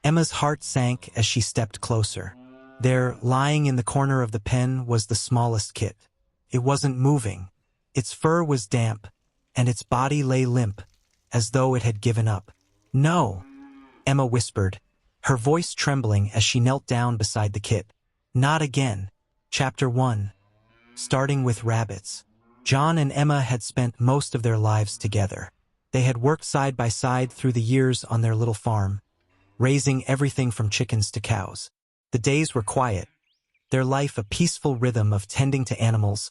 Emma's heart sank as she stepped closer. There, lying in the corner of the pen, was the smallest kit. It wasn't moving. Its fur was damp, and its body lay limp, as though it had given up. "No," Emma whispered, her voice trembling as she knelt down beside the kit. "Not again." Chapter 1. Starting with rabbits. John and Emma had spent most of their lives together. They had worked side by side through the years on their little farm, raising everything from chickens to cows. The days were quiet, their life a peaceful rhythm of tending to animals,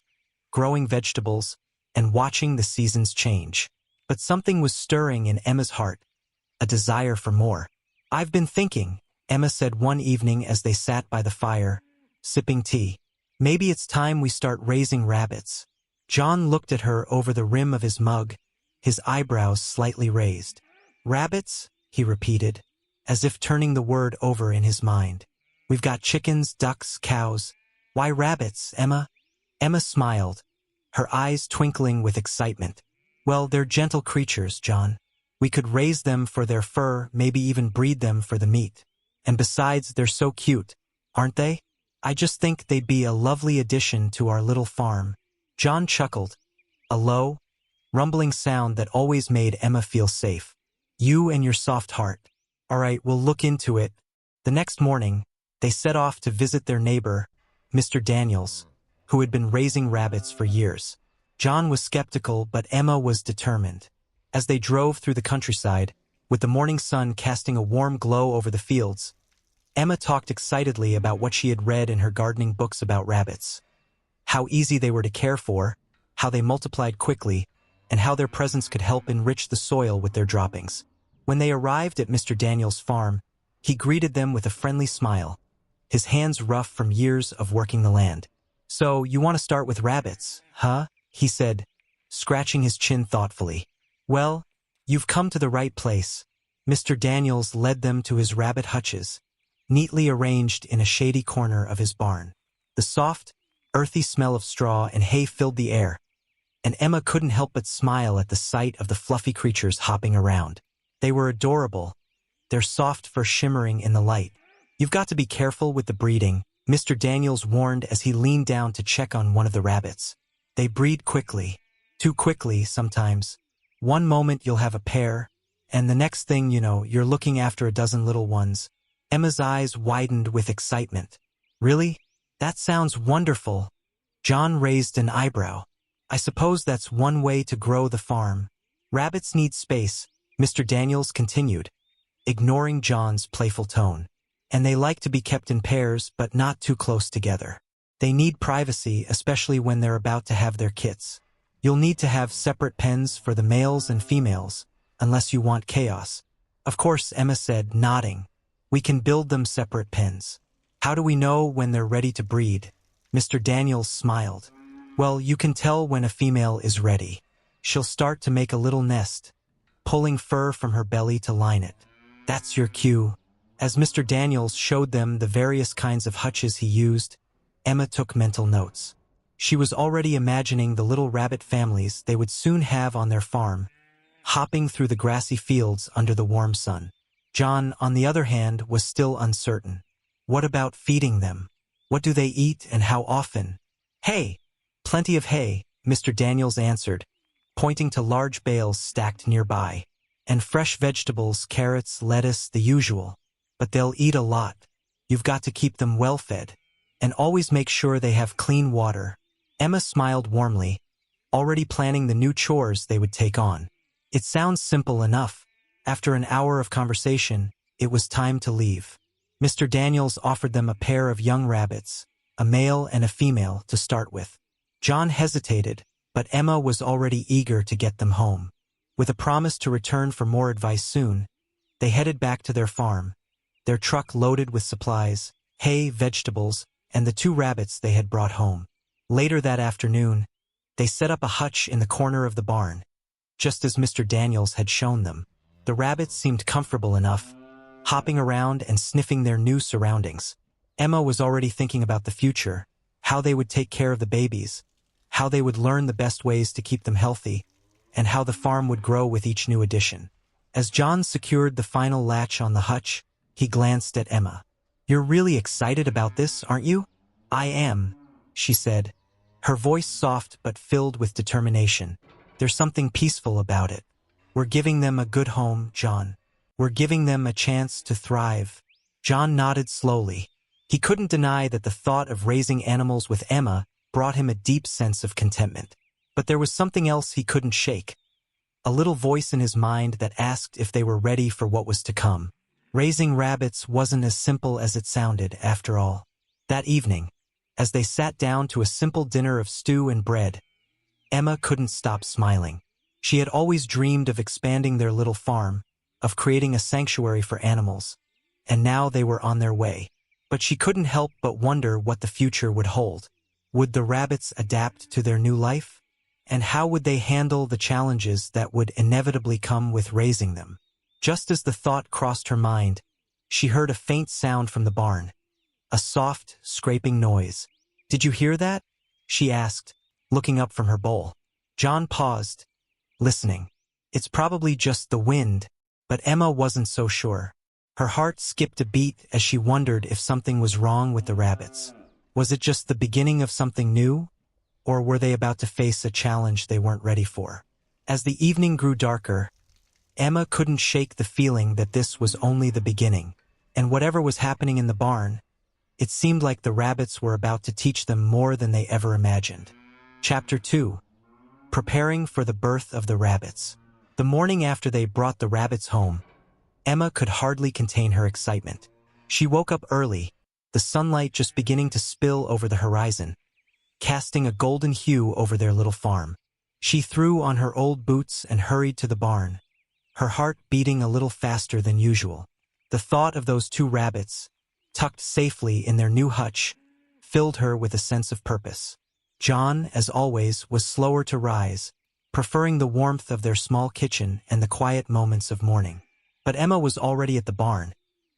growing vegetables, and watching the seasons change. But something was stirring in Emma's heart, a desire for more. "I've been thinking," Emma said one evening as they sat by the fire, sipping tea. "Maybe it's time we start raising rabbits." John looked at her over the rim of his mug, his eyebrows slightly raised. "Rabbits?" he repeated, as if turning the word over in his mind. "We've got chickens, ducks, cows. Why rabbits, Emma?" Emma smiled, her eyes twinkling with excitement. "Well, they're gentle creatures, John. We could raise them for their fur, maybe even breed them for the meat. And besides, they're so cute, aren't they? I just think they'd be a lovely addition to our little farm." John chuckled, a low, rumbling sound that always made Emma feel safe. "You and your soft heart. All right, we'll look into it." The next morning, they set off to visit their neighbor, Mr. Daniels, who had been raising rabbits for years. John was skeptical, but Emma was determined. As they drove through the countryside, with the morning sun casting a warm glow over the fields, Emma talked excitedly about what she had read in her gardening books about rabbits. How easy they were to care for, how they multiplied quickly, and how their presence could help enrich the soil with their droppings. When they arrived at Mr. Daniels' farm, he greeted them with a friendly smile, his hands rough from years of working the land. "So, you want to start with rabbits, huh?" he said, scratching his chin thoughtfully. "Well, you've come to the right place." Mr. Daniels led them to his rabbit hutches, neatly arranged in a shady corner of his barn. The soft, earthy smell of straw and hay filled the air, and Emma couldn't help but smile at the sight of the fluffy creatures hopping around. They were adorable, their soft fur shimmering in the light. "You've got to be careful with the breeding," Mr. Daniels warned as he leaned down to check on one of the rabbits. "They breed quickly, too quickly sometimes. One moment you'll have a pair, and the next thing you know, you're looking after a dozen little ones." Emma's eyes widened with excitement. "Really? That sounds wonderful." John raised an eyebrow. "I suppose that's one way to grow the farm." "Rabbits need space," Mr. Daniels continued, ignoring John's playful tone. "And they like to be kept in pairs, but not too close together. They need privacy, especially when they're about to have their kits. You'll need to have separate pens for the males and females, unless you want chaos." "Of course," Emma said, nodding. "We can build them separate pens." "How do we know when they're ready to breed?" Mr. Daniels smiled. "Well, you can tell when a female is ready. She'll start to make a little nest, pulling fur from her belly to line it. That's your cue." As Mr. Daniels showed them the various kinds of hutches he used, Emma took mental notes. She was already imagining the little rabbit families they would soon have on their farm, hopping through the grassy fields under the warm sun. John, on the other hand, was still uncertain. What about feeding them? What do they eat and how often? "Hay. Plenty of hay," Mr. Daniels answered, pointing to large bales stacked nearby. "And fresh vegetables, carrots, lettuce, the usual. But they'll eat a lot. You've got to keep them well fed. And always make sure they have clean water." Emma smiled warmly, already planning the new chores they would take on. It sounds simple enough. After an hour of conversation, it was time to leave. Mr. Daniels offered them a pair of young rabbits, a male and a female, to start with. John hesitated, but Emma was already eager to get them home. With a promise to return for more advice soon, they headed back to their farm, their truck loaded with supplies, hay, vegetables, and the 2 rabbits they had brought home. Later that afternoon, they set up a hutch in the corner of the barn, just as Mr. Daniels had shown them. The rabbits seemed comfortable enough, hopping around and sniffing their new surroundings. Emma was already thinking about the future, how they would take care of the babies, how they would learn the best ways to keep them healthy, and how the farm would grow with each new addition. As John secured the final latch on the hutch, He glanced at Emma. "You're really excited about this, aren't you?" "I am," she said, her voice soft but filled with determination. "There's something peaceful about it. We're giving them a good home, John. We're giving them a chance to thrive." John nodded slowly. He couldn't deny that the thought of raising animals with Emma brought him a deep sense of contentment. But there was something else he couldn't shake. A little voice in his mind that asked if they were ready for what was to come. Raising rabbits wasn't as simple as it sounded, after all. That evening, as they sat down to a simple dinner of stew and bread, Emma couldn't stop smiling. She had always dreamed of expanding their little farm, of creating a sanctuary for animals, and now they were on their way. But she couldn't help but wonder what the future would hold. Would the rabbits adapt to their new life? And how would they handle the challenges that would inevitably come with raising them? Just as the thought crossed her mind, she heard a faint sound from the barn. A soft, scraping noise. "Did you hear that?" she asked, looking up from her bowl. John paused, listening. "It's probably just the wind," but Emma wasn't so sure. Her heart skipped a beat as she wondered if something was wrong with the rabbits. Was it just the beginning of something new? Or were they about to face a challenge they weren't ready for? As the evening grew darker, Emma couldn't shake the feeling that this was only the beginning. And whatever was happening in the barn, it seemed like the rabbits were about to teach them more than they ever imagined. Chapter 2. Preparing for the birth of the rabbits. The morning after they brought the rabbits home, Emma could hardly contain her excitement. She woke up early, the sunlight just beginning to spill over the horizon, casting a golden hue over their little farm. She threw on her old boots and hurried to the barn, her heart beating a little faster than usual. The thought of those two rabbits, tucked safely in their new hutch, filled her with a sense of purpose. John, as always, was slower to rise, preferring the warmth of their small kitchen and the quiet moments of morning. But Emma was already at the barn,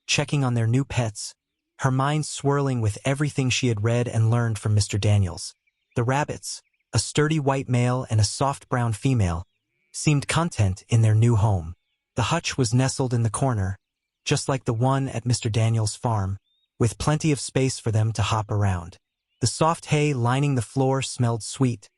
checking on their new pets, her mind swirling with everything she had read and learned from Mr. Daniels. The rabbits, a sturdy white male and a soft brown female, seemed content in their new home. The hutch was nestled in the corner, just like the one at Mr. Daniels' farm, with plenty of space for them to hop around. The soft hay lining the floor smelled sweet,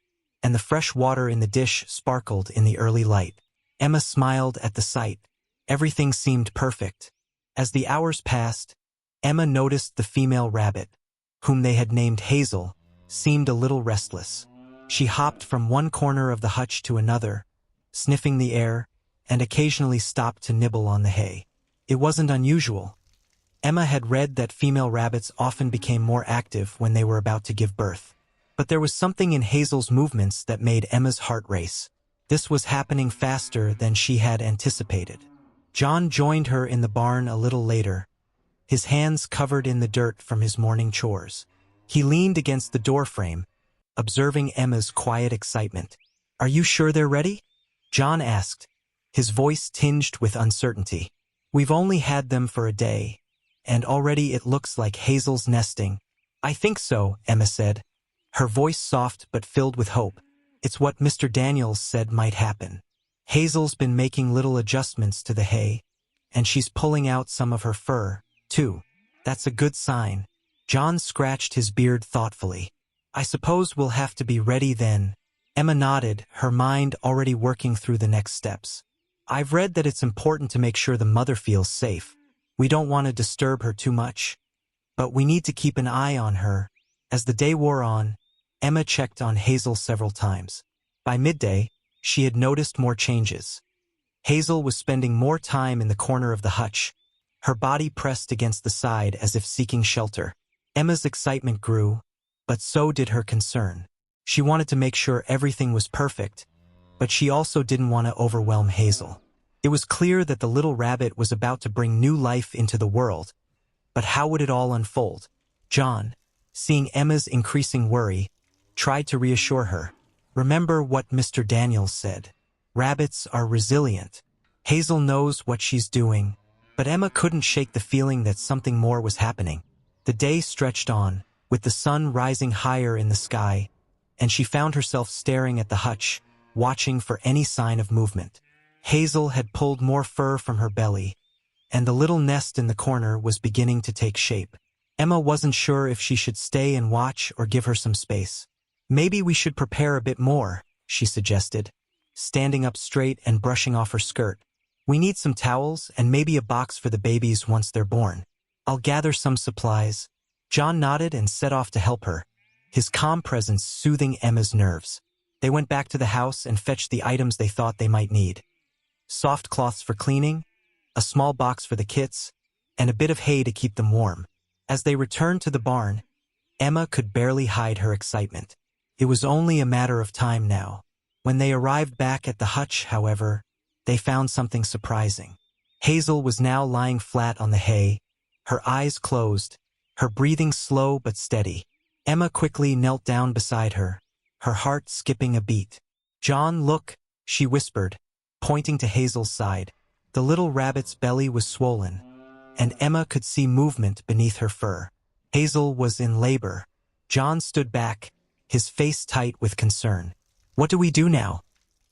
and the fresh water in the dish sparkled in the early light. Emma smiled at the sight. Everything seemed perfect. As the hours passed, Emma noticed the female rabbit, whom they had named Hazel, seemed a little restless. She hopped from one corner of the hutch to another, sniffing the air, and occasionally stopped to nibble on the hay. It wasn't unusual. Emma had read that female rabbits often became more active when they were about to give birth. But there was something in Hazel's movements that made Emma's heart race. This was happening faster than she had anticipated. John joined her in the barn a little later, his hands covered in the dirt from his morning chores. He leaned against the doorframe, observing Emma's quiet excitement. "Are you sure they're ready?" John asked, his voice tinged with uncertainty. "We've only had them for a day, and already it looks like Hazel's nesting." "I think so," Emma said, her voice soft but filled with hope. "It's what Mr. Daniels said might happen. Hazel's been making little adjustments to the hay, and she's pulling out some of her fur, too. That's a good sign." John scratched his beard thoughtfully. "I suppose we'll have to be ready then." Emma nodded, her mind already working through the next steps. "I've read that it's important to make sure the mother feels safe. We don't want to disturb her too much, but we need to keep an eye on her." As the day wore on, Emma checked on Hazel several times. By midday, she had noticed more changes. Hazel was spending more time in the corner of the hutch, her body pressed against the side as if seeking shelter. Emma's excitement grew, but so did her concern. She wanted to make sure everything was perfect, but she also didn't want to overwhelm Hazel. It was clear that the little rabbit was about to bring new life into the world, but how would it all unfold? John, seeing Emma's increasing worry, tried to reassure her. "Remember what Mr. Daniels said. Rabbits are resilient. Hazel knows what she's doing." But Emma couldn't shake the feeling that something more was happening. The day stretched on, with the sun rising higher in the sky, and she found herself staring at the hutch, watching for any sign of movement. Hazel had pulled more fur from her belly, and the little nest in the corner was beginning to take shape. Emma wasn't sure if she should stay and watch or give her some space. "Maybe we should prepare a bit more," she suggested, standing up straight and brushing off her skirt. "We need some towels and maybe a box for the babies once they're born. I'll gather some supplies." John nodded and set off to help her, his calm presence soothing Emma's nerves. They went back to the house and fetched the items they thought they might need. Soft cloths for cleaning, a small box for the kits, and a bit of hay to keep them warm. As they returned to the barn, Emma could barely hide her excitement. It was only a matter of time now. When they arrived back at the hutch, however, they found something surprising. Hazel was now lying flat on the hay, her eyes closed, her breathing slow but steady. Emma quickly knelt down beside her, her heart skipping a beat. "John, look," she whispered, pointing to Hazel's side. The little rabbit's belly was swollen, and Emma could see movement beneath her fur. Hazel was in labor. John stood back, his face tight with concern. "What do we do now?"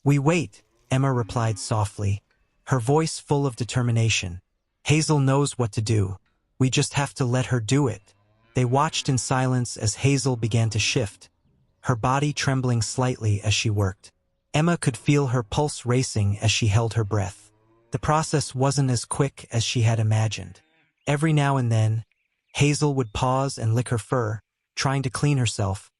"We wait," Emma replied softly, her voice full of determination. "Hazel knows what to do. We just have to let her do it." They watched in silence as Hazel began to shift, her body trembling slightly as she worked. Emma could feel her pulse racing as she held her breath. The process wasn't as quick as she had imagined. Every now and then, Hazel would pause and lick her fur, trying to clean herself,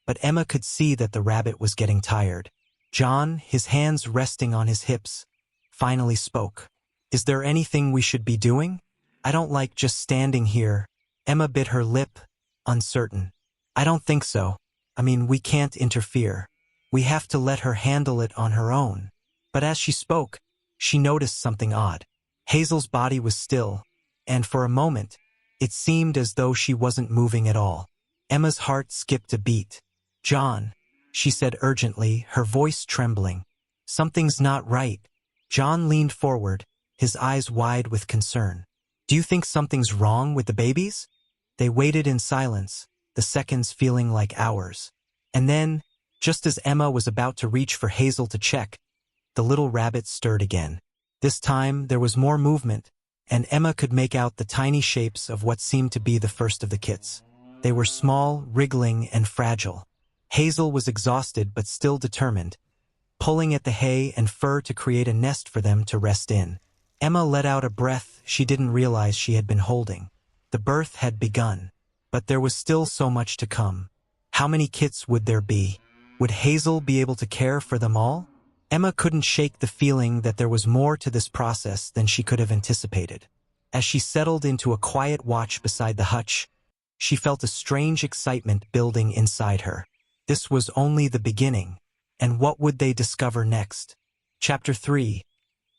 but Emma could see that the rabbit was getting tired. John, his hands resting on his hips, finally spoke. "Is there anything we should be doing? I don't like just standing here." Emma bit her lip, uncertain. "I don't think so. I mean, we can't interfere. We have to let her handle it on her own." But as she spoke, she noticed something odd. Hazel's body was still, and for a moment, it seemed as though she wasn't moving at all. Emma's heart skipped a beat. "John," she said urgently, her voice trembling. "Something's not right." John leaned forward, his eyes wide with concern. "Do you think something's wrong with the babies?" They waited in silence, the seconds feeling like hours. And then, just as Emma was about to reach for Hazel to check, the little rabbit stirred again. This time, there was more movement, and Emma could make out the tiny shapes of what seemed to be the first of the kits. They were small, wriggling, and fragile. Hazel was exhausted but still determined, pulling at the hay and fur to create a nest for them to rest in. Emma let out a breath she didn't realize she had been holding. The birth had begun, but there was still so much to come. How many kits would there be? Would Hazel be able to care for them all? Emma couldn't shake the feeling that there was more to this process than she could have anticipated. As she settled into a quiet watch beside the hutch, she felt a strange excitement building inside her. This was only the beginning, and what would they discover next? Chapter 3.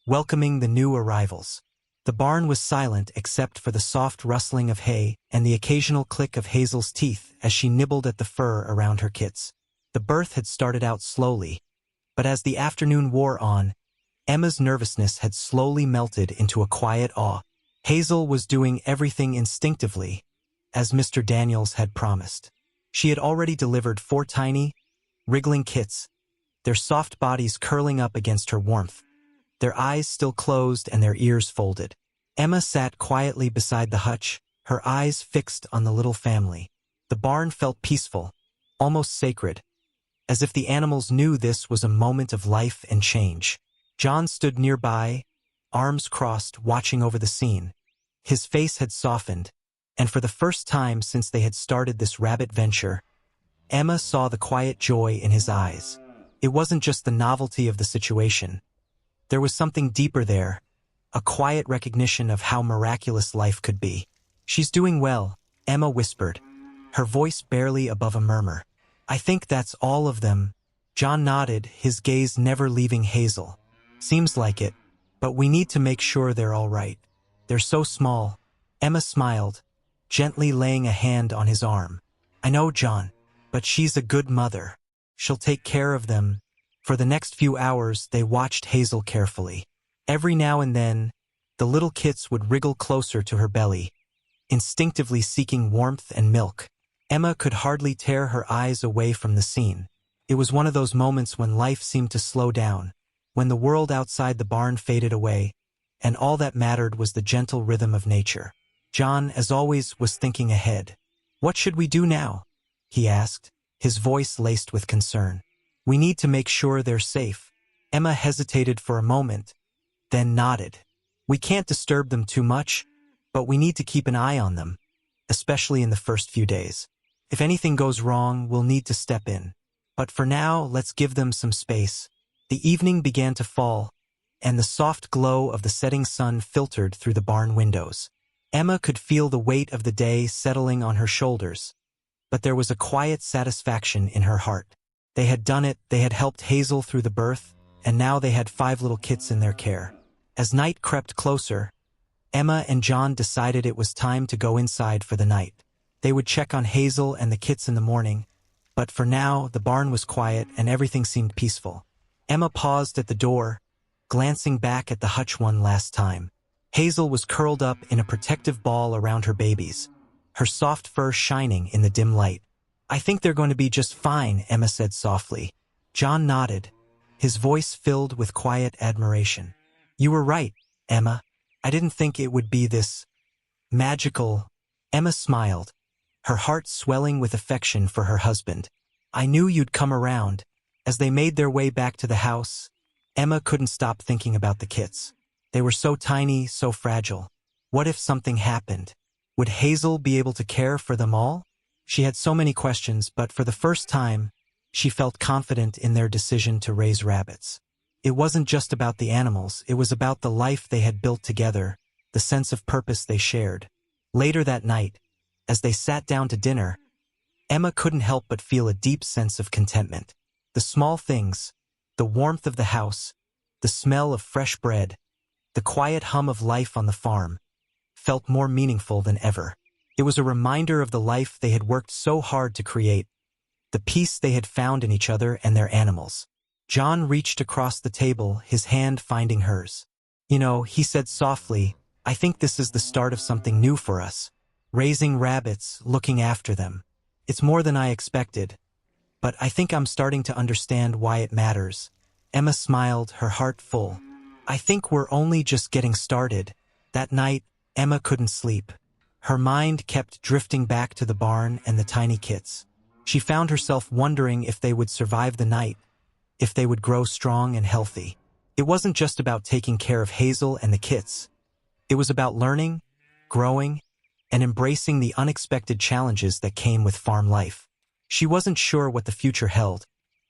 Welcoming the new arrivals. The barn was silent except for the soft rustling of hay and the occasional click of Hazel's teeth as she nibbled at the fur around her kits. The birth had started out slowly, but as the afternoon wore on, Emma's nervousness had slowly melted into a quiet awe. Hazel was doing everything instinctively, as Mr. Daniels had promised. She had already delivered 4 tiny, wriggling kits, their soft bodies curling up against her warmth, their eyes still closed and their ears folded. Emma sat quietly beside the hutch, her eyes fixed on the little family. The barn felt peaceful, almost sacred, as if the animals knew this was a moment of life and change. John stood nearby, arms crossed, watching over the scene. His face had softened, and for the first time since they had started this rabbit venture, Emma saw the quiet joy in his eyes. It wasn't just the novelty of the situation. There was something deeper there, a quiet recognition of how miraculous life could be. "She's doing well," Emma whispered, her voice barely above a murmur. "I think that's all of them." John nodded, his gaze never leaving Hazel. "Seems like it, but we need to make sure they're all right. They're so small." Emma smiled, gently laying a hand on his arm. "I know, John, but she's a good mother. She'll take care of them." For the next few hours, they watched Hazel carefully. Every now and then, the little kits would wriggle closer to her belly, instinctively seeking warmth and milk. Emma could hardly tear her eyes away from the scene. It was one of those moments when life seemed to slow down, when the world outside the barn faded away, and all that mattered was the gentle rhythm of nature. John, as always, was thinking ahead. "What should we do now?" he asked, his voice laced with concern. "We need to make sure they're safe." Emma hesitated for a moment, then nodded. "We can't disturb them too much, but we need to keep an eye on them, especially in the first few days. If anything goes wrong, we'll need to step in. But for now, let's give them some space." The evening began to fall, and the soft glow of the setting sun filtered through the barn windows. Emma could feel the weight of the day settling on her shoulders, but there was a quiet satisfaction in her heart. They had done it, they had helped Hazel through the birth, and now they had 5 little kits in their care. As night crept closer, Emma and John decided it was time to go inside for the night. They would check on Hazel and the kits in the morning, but for now, the barn was quiet and everything seemed peaceful. Emma paused at the door, glancing back at the hutch one last time. Hazel was curled up in a protective ball around her babies, her soft fur shining in the dim light. "I think they're going to be just fine," Emma said softly. John nodded, his voice filled with quiet admiration. "You were right, Emma. I didn't think it would be this magical." Emma smiled, her heart swelling with affection for her husband. "I knew you'd come around." As they made their way back to the house, Emma couldn't stop thinking about the kits. They were so tiny, so fragile. What if something happened? Would Hazel be able to care for them all? She had so many questions, but for the first time, she felt confident in their decision to raise rabbits. It wasn't just about the animals, it was about the life they had built together, the sense of purpose they shared. Later that night, as they sat down to dinner, Emma couldn't help but feel a deep sense of contentment. The small things, the warmth of the house, the smell of fresh bread, the quiet hum of life on the farm, felt more meaningful than ever. It was a reminder of the life they had worked so hard to create, the peace they had found in each other and their animals. John reached across the table, his hand finding hers. "You know," he said softly, "I think this is the start of something new for us. Raising rabbits, looking after them. It's more than I expected, but I think I'm starting to understand why it matters." Emma smiled, her heart full. "I think we're only just getting started." That night, Emma couldn't sleep. Her mind kept drifting back to the barn and the tiny kits. She found herself wondering if they would survive the night, if they would grow strong and healthy. It wasn't just about taking care of Hazel and the kits. It was about learning, growing, and embracing the unexpected challenges that came with farm life. She wasn't sure what the future held,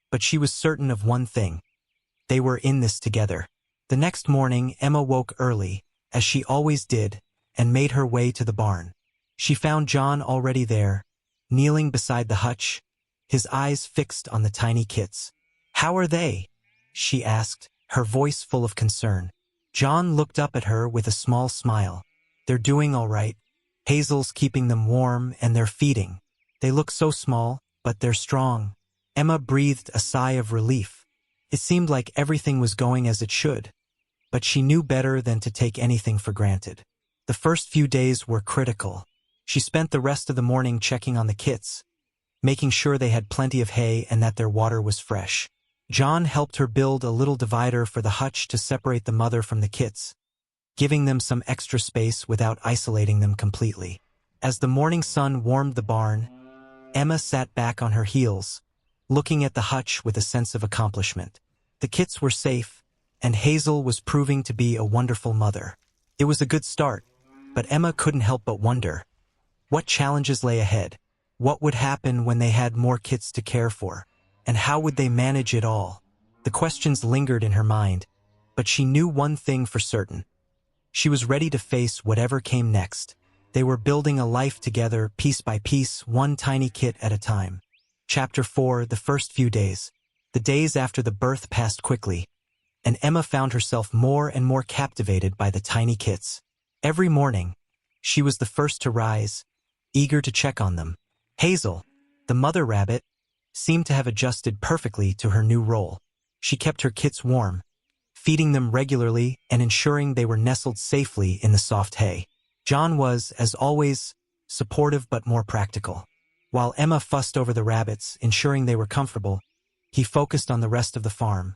but she was certain of one thing. They were in this together. The next morning, Emma woke early, as she always did, and made her way to the barn. She found John already there, kneeling beside the hutch, his eyes fixed on the tiny kits. "How are they?" she asked, her voice full of concern. John looked up at her with a small smile. "They're doing all right. Hazel's keeping them warm and they're feeding. They look so small, but they're strong." Emma breathed a sigh of relief. It seemed like everything was going as it should, but she knew better than to take anything for granted. The first few days were critical. She spent the rest of the morning checking on the kits, making sure they had plenty of hay and that their water was fresh. John helped her build a little divider for the hutch to separate the mother from the kits, giving them some extra space without isolating them completely. As the morning sun warmed the barn, Emma sat back on her heels, looking at the hutch with a sense of accomplishment. The kits were safe, and Hazel was proving to be a wonderful mother. It was a good start, but Emma couldn't help but wonder, what challenges lay ahead? What would happen when they had more kits to care for? And how would they manage it all? The questions lingered in her mind, but she knew one thing for certain. She was ready to face whatever came next. They were building a life together, piece by piece, one tiny kit at a time. Chapter 4, the first few days. The days after the birth passed quickly, and Emma found herself more and more captivated by the tiny kits. Every morning, she was the first to rise, eager to check on them. Hazel, the mother rabbit, seemed to have adjusted perfectly to her new role. She kept her kits warm, feeding them regularly and ensuring they were nestled safely in the soft hay. John was, as always, supportive but more practical. While Emma fussed over the rabbits, ensuring they were comfortable, he focused on the rest of the farm,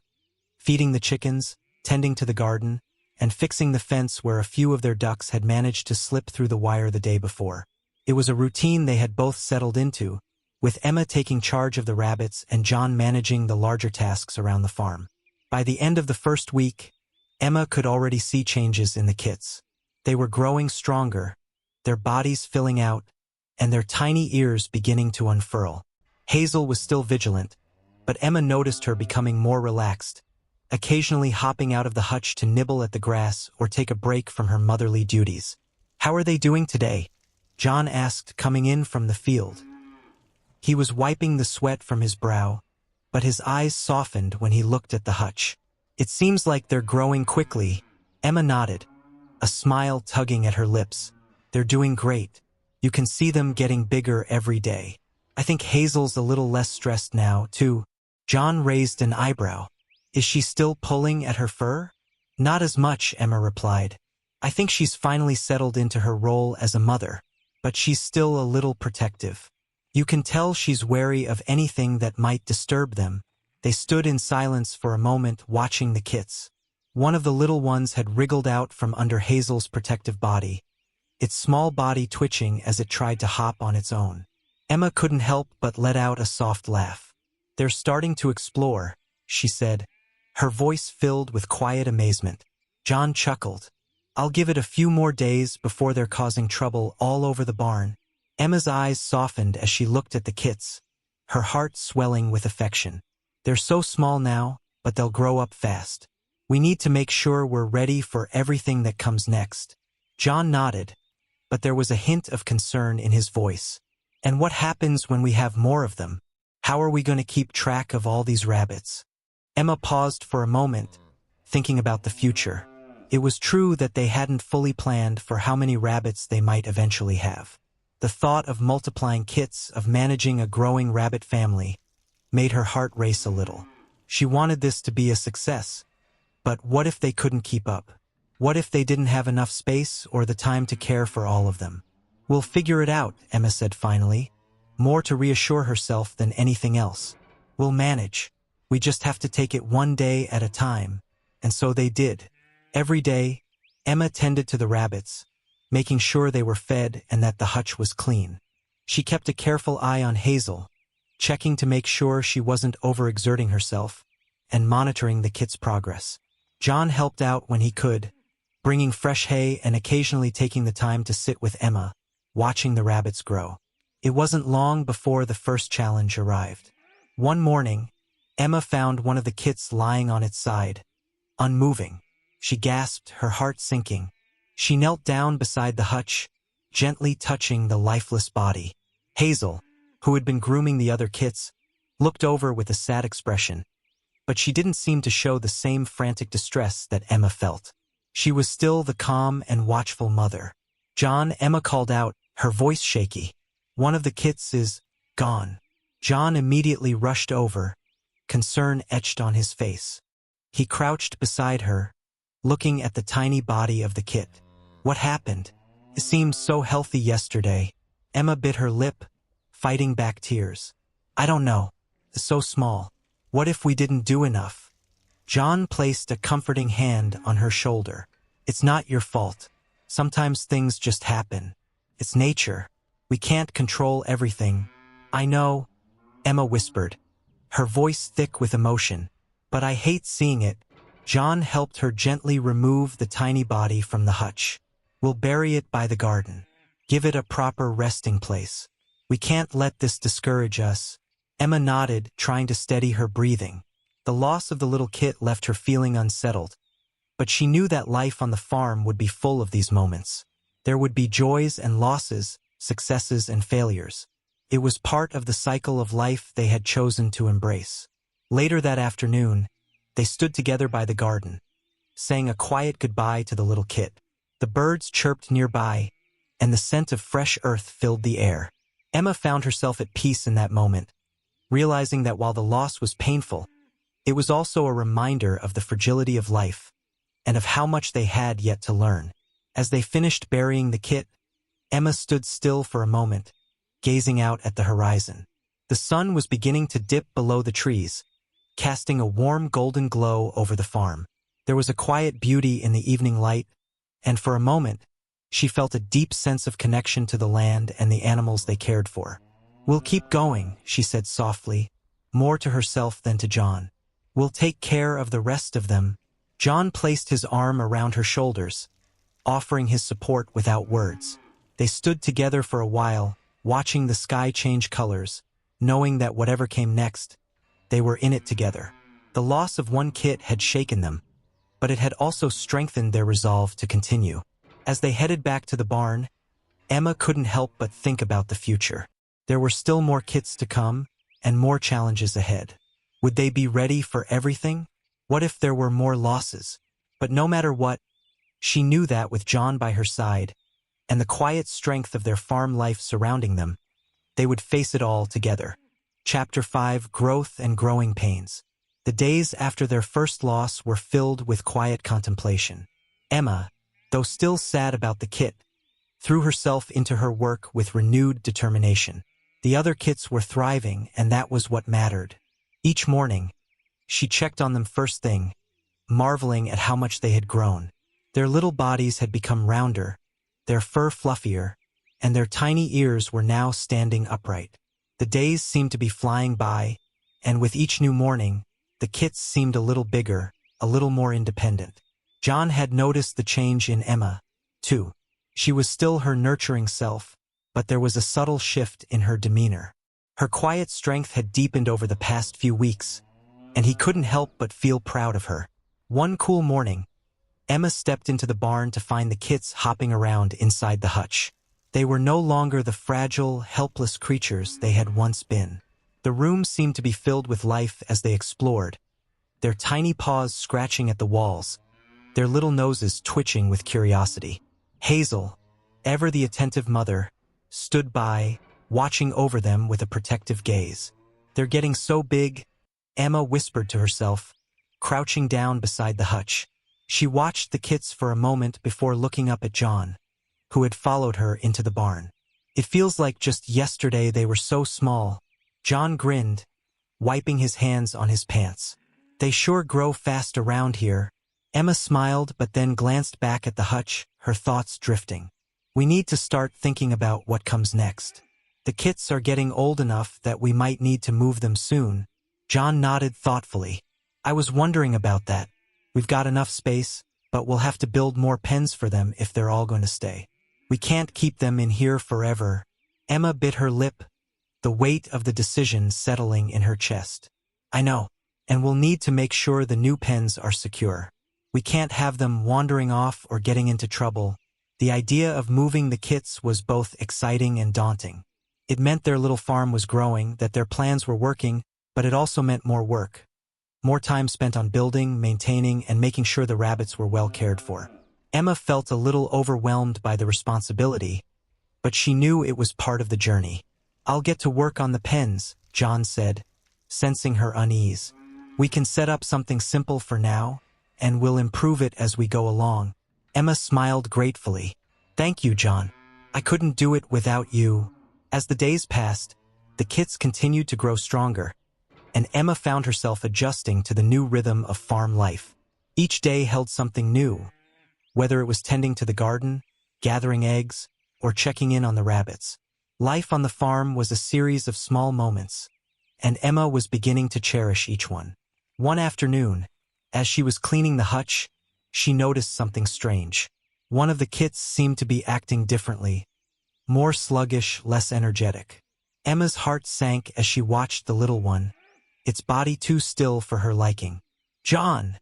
feeding the chickens, tending to the garden, and fixing the fence where a few of their ducks had managed to slip through the wire the day before. It was a routine they had both settled into, with Emma taking charge of the rabbits and John managing the larger tasks around the farm. By the end of the first week, Emma could already see changes in the kits. They were growing stronger, their bodies filling out, and their tiny ears beginning to unfurl. Hazel was still vigilant, but Emma noticed her becoming more relaxed, occasionally hopping out of the hutch to nibble at the grass or take a break from her motherly duties. "How are they doing today?" John asked, coming in from the field. He was wiping the sweat from his brow, but his eyes softened when he looked at the hutch. "It seems like they're growing quickly." Emma nodded, a smile tugging at her lips. "They're doing great. You can see them getting bigger every day. I think Hazel's a little less stressed now, too." John raised an eyebrow. "Is she still pulling at her fur?" "Not as much," Emma replied. "I think she's finally settled into her role as a mother, but she's still a little protective. You can tell she's wary of anything that might disturb them." They stood in silence for a moment, watching the kits. One of the little ones had wriggled out from under Hazel's protective body, its small body twitching as it tried to hop on its own. Emma couldn't help but let out a soft laugh. "They're starting to explore," she said, her voice filled with quiet amazement. John chuckled. "I'll give it a few more days before they're causing trouble all over the barn." Emma's eyes softened as she looked at the kits, her heart swelling with affection. "They're so small now, but they'll grow up fast. We need to make sure we're ready for everything that comes next." John nodded, but there was a hint of concern in his voice. "And what happens when we have more of them? How are we going to keep track of all these rabbits?" Emma paused for a moment, thinking about the future. It was true that they hadn't fully planned for how many rabbits they might eventually have. The thought of multiplying kits, of managing a growing rabbit family, made her heart race a little. She wanted this to be a success. But what if they couldn't keep up? What if they didn't have enough space or the time to care for all of them? "We'll figure it out," Emma said finally, more to reassure herself than anything else. "We'll manage. We just have to take it one day at a time." And so they did. Every day, Emma tended to the rabbits, making sure they were fed and that the hutch was clean. She kept a careful eye on Hazel, checking to make sure she wasn't overexerting herself, and monitoring the kit's progress. John helped out when he could, bringing fresh hay and occasionally taking the time to sit with Emma, watching the rabbits grow. It wasn't long before the first challenge arrived. One morning, Emma found one of the kits lying on its side, unmoving. She gasped, her heart sinking. She knelt down beside the hutch, gently touching the lifeless body. Hazel, who had been grooming the other kits, looked over with a sad expression, but she didn't seem to show the same frantic distress that Emma felt. She was still the calm and watchful mother. "John," Emma called out, her voice shaky. "One of the kits is gone." John immediately rushed over, concern etched on his face. He crouched beside her, looking at the tiny body of the kit. "What happened? It seemed so healthy yesterday." Emma bit her lip, fighting back tears. "I don't know. It's so small. What if we didn't do enough?" John placed a comforting hand on her shoulder. "It's not your fault. Sometimes things just happen. It's nature. We can't control everything." "I know," Emma whispered, her voice thick with emotion. "But I hate seeing it." John helped her gently remove the tiny body from the hutch. "We'll bury it by the garden. Give it a proper resting place. We can't let this discourage us." Emma nodded, trying to steady her breathing. The loss of the little kit left her feeling unsettled, but she knew that life on the farm would be full of these moments. There would be joys and losses, successes and failures. It was part of the cycle of life they had chosen to embrace. Later that afternoon, they stood together by the garden, saying a quiet goodbye to the little kit. The birds chirped nearby, and the scent of fresh earth filled the air. Emma found herself at peace in that moment, realizing that while the loss was painful, it was also a reminder of the fragility of life and of how much they had yet to learn. As they finished burying the kit, Emma stood still for a moment, gazing out at the horizon. The sun was beginning to dip below the trees, casting a warm golden glow over the farm. There was a quiet beauty in the evening light, and for a moment, she felt a deep sense of connection to the land and the animals they cared for. "We'll keep going," she said softly, more to herself than to John. "We'll take care of the rest of them." John placed his arm around her shoulders, offering his support without words. They stood together for a while, watching the sky change colors, knowing that whatever came next, they were in it together. The loss of one kit had shaken them, but it had also strengthened their resolve to continue. As they headed back to the barn, Emma couldn't help but think about the future. There were still more kits to come, and more challenges ahead. Would they be ready for everything? What if there were more losses? But no matter what, she knew that with John by her side, and the quiet strength of their farm life surrounding them, they would face it all together. Chapter 5: Growth and Growing Pains. The days after their first loss were filled with quiet contemplation. Emma, though still sad about the kit, threw herself into her work with renewed determination. The other kits were thriving, and that was what mattered. Each morning, she checked on them first thing, marveling at how much they had grown. Their little bodies had become rounder, their fur fluffier, and their tiny ears were now standing upright. The days seemed to be flying by, and with each new morning, the kits seemed a little bigger, a little more independent. John had noticed the change in Emma, too. She was still her nurturing self, but there was a subtle shift in her demeanor. Her quiet strength had deepened over the past few weeks, and he couldn't help but feel proud of her. One cool morning, Emma stepped into the barn to find the kits hopping around inside the hutch. They were no longer the fragile, helpless creatures they had once been. The room seemed to be filled with life as they explored, their tiny paws scratching at the walls, their little noses twitching with curiosity. Hazel, ever the attentive mother, stood by, watching over them with a protective gaze. "They're getting so big," Emma whispered to herself, crouching down beside the hutch. She watched the kits for a moment before looking up at John, who had followed her into the barn. "It feels like just yesterday they were so small." John grinned, wiping his hands on his pants. "They sure grow fast around here." Emma smiled but then glanced back at the hutch, her thoughts drifting. "We need to start thinking about what comes next. The kits are getting old enough that we might need to move them soon." John nodded thoughtfully. "I was wondering about that. We've got enough space, but we'll have to build more pens for them if they're all going to stay. We can't keep them in here forever." Emma bit her lip, the weight of the decision settling in her chest. "I know, and we'll need to make sure the new pens are secure. We can't have them wandering off or getting into trouble." The idea of moving the kits was both exciting and daunting. It meant their little farm was growing, that their plans were working, but it also meant more work. More time spent on building, maintaining, and making sure the rabbits were well cared for. Emma felt a little overwhelmed by the responsibility, but she knew it was part of the journey. "I'll get to work on the pens," John said, sensing her unease. "We can set up something simple for now, and we'll improve it as we go along." Emma smiled gratefully. "Thank you, John. I couldn't do it without you." As the days passed, the kits continued to grow stronger, and Emma found herself adjusting to the new rhythm of farm life. Each day held something new, whether it was tending to the garden, gathering eggs, or checking in on the rabbits. Life on the farm was a series of small moments, and Emma was beginning to cherish each one. One afternoon, as she was cleaning the hutch, she noticed something strange. One of the kits seemed to be acting differently, more sluggish, less energetic. Emma's heart sank as she watched the little one, its body too still for her liking. "John!"